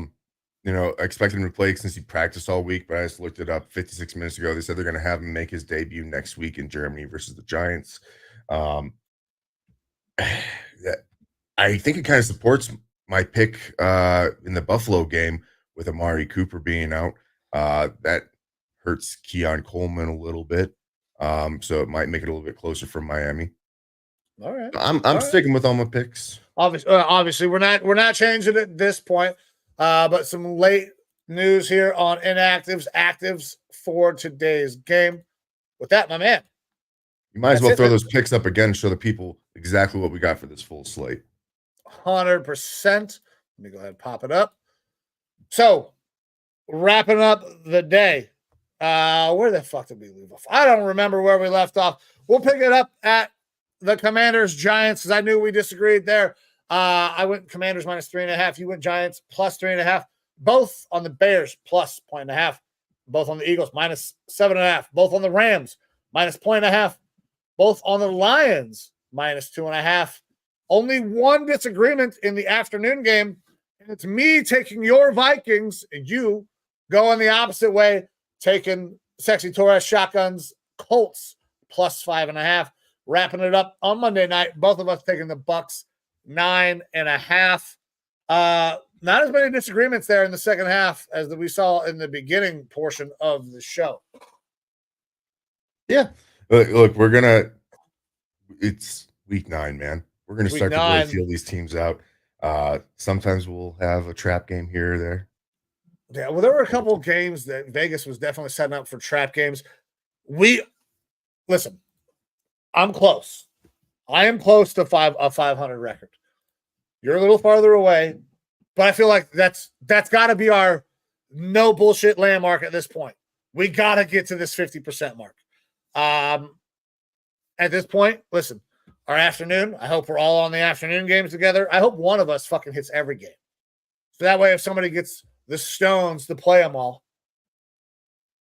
expected him to play since he practiced all week, but I just looked it up 56 minutes ago. They said they're going to have him make his debut next week in Germany versus the Giants. I think it kind of supports my pick in the Buffalo game with Amari Cooper being out. That hurts Keon Coleman a little bit. So it might make it a little bit closer for Miami. All right. I'm sticking with all my picks. Obviously, we're not changing it at this point. But some late news here on inactives, actives for today's game. With that, my man. You might as well throw those picks up again and show the people exactly what we got for this full slate. 100%. Let me go ahead and pop it up. So, wrapping up the day. Where the fuck did we leave off? I don't remember where we left off. We'll pick it up at the Commanders Giants because I knew we disagreed there. I went Commanders minus 3.5. You went Giants plus 3.5. Both on the Bears plus 1.5. Both on the Eagles minus 7.5. Both on the Rams minus 1.5. Both on the Lions minus 2.5. Only one disagreement in the afternoon game, and it's me taking your Vikings and you going the opposite way, taking Sexy Torres Shotguns Colts plus 5.5. Wrapping it up on Monday night, both of us taking the Bucks 9.5. Not as many disagreements there in the second half as we saw in the beginning portion of the show. Yeah. Look, it's week 9, man. We're going to start to really feel these teams out. Sometimes we'll have a trap game here or there. Yeah, well, there were a couple of games that Vegas was definitely setting up for trap games. Listen, I'm close. I am close to a 500 record. You're a little farther away, but I feel like that's got to be our no bullshit landmark at this point. We got to get to this 50% mark. At this point, listen, our afternoon, I hope we're all on the afternoon games together. I hope one of us fucking hits every game. So that way, if somebody gets the stones to play them all,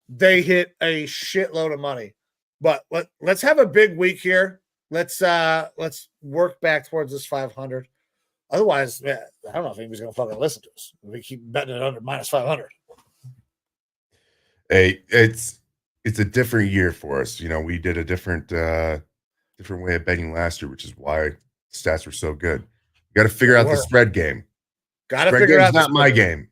they hit a shitload of money. But let's have a big week here. Let's work back towards this 500. Otherwise, I don't know if anybody's gonna fucking listen to us. We keep betting it under minus 500. Hey, it's a different year for us. We did a different way of betting last year, which is why stats were so good. You got to figure out the spread game. Got to figure out. Not my game.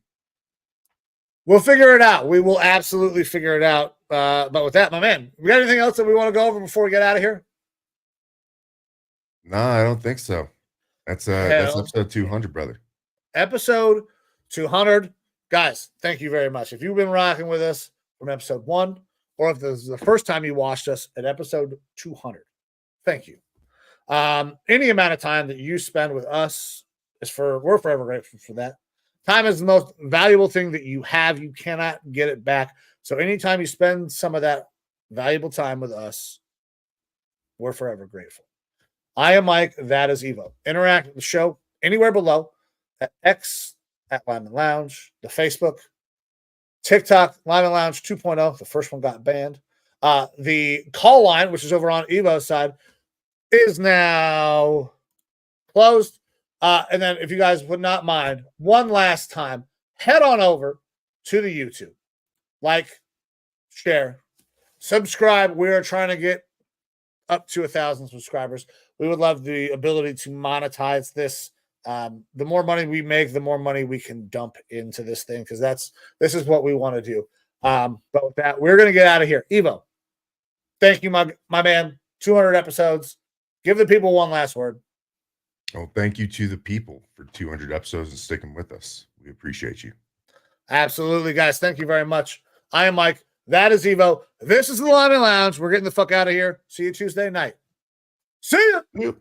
We'll figure it out. We will absolutely figure it out. But with that, my man, we got anything else that we want to go over before we get out of here? No, I don't think so. That's episode 200, brother. Episode 200. Guys, thank you very much. If you've been rocking with us from episode 1, or if this is the first time you watched us at episode 200, thank you. Any amount of time that you spend with us we're forever grateful for that. Time is the most valuable thing that you have. You cannot get it back. So anytime you spend some of that valuable time with us, we're forever grateful. I am Mike. That is Evo. Interact with the show anywhere below at X at Lineman Lounge, the Facebook, TikTok, Lineman Lounge 2.0. The first one got banned. The call line, which is over on Evo's side, is now closed. And then if you guys would not mind, one last time, head on over to the YouTube. Like, share, subscribe. We are trying to get up to 1,000 subscribers. We would love the ability to monetize this. The more money we make, the more money we can dump into this thing, because this is what we want to do. But with that, we're going to get out of here. Evo, thank you, my man. 200 episodes. Give the people one last word. Oh, thank you to the people for 200 episodes and sticking with us. We appreciate you. Absolutely, guys. Thank you very much. I am Mike. That is Evo. This is the Lineman Lounge. We're getting the fuck out of here. See you Tuesday night. See ya. Yep.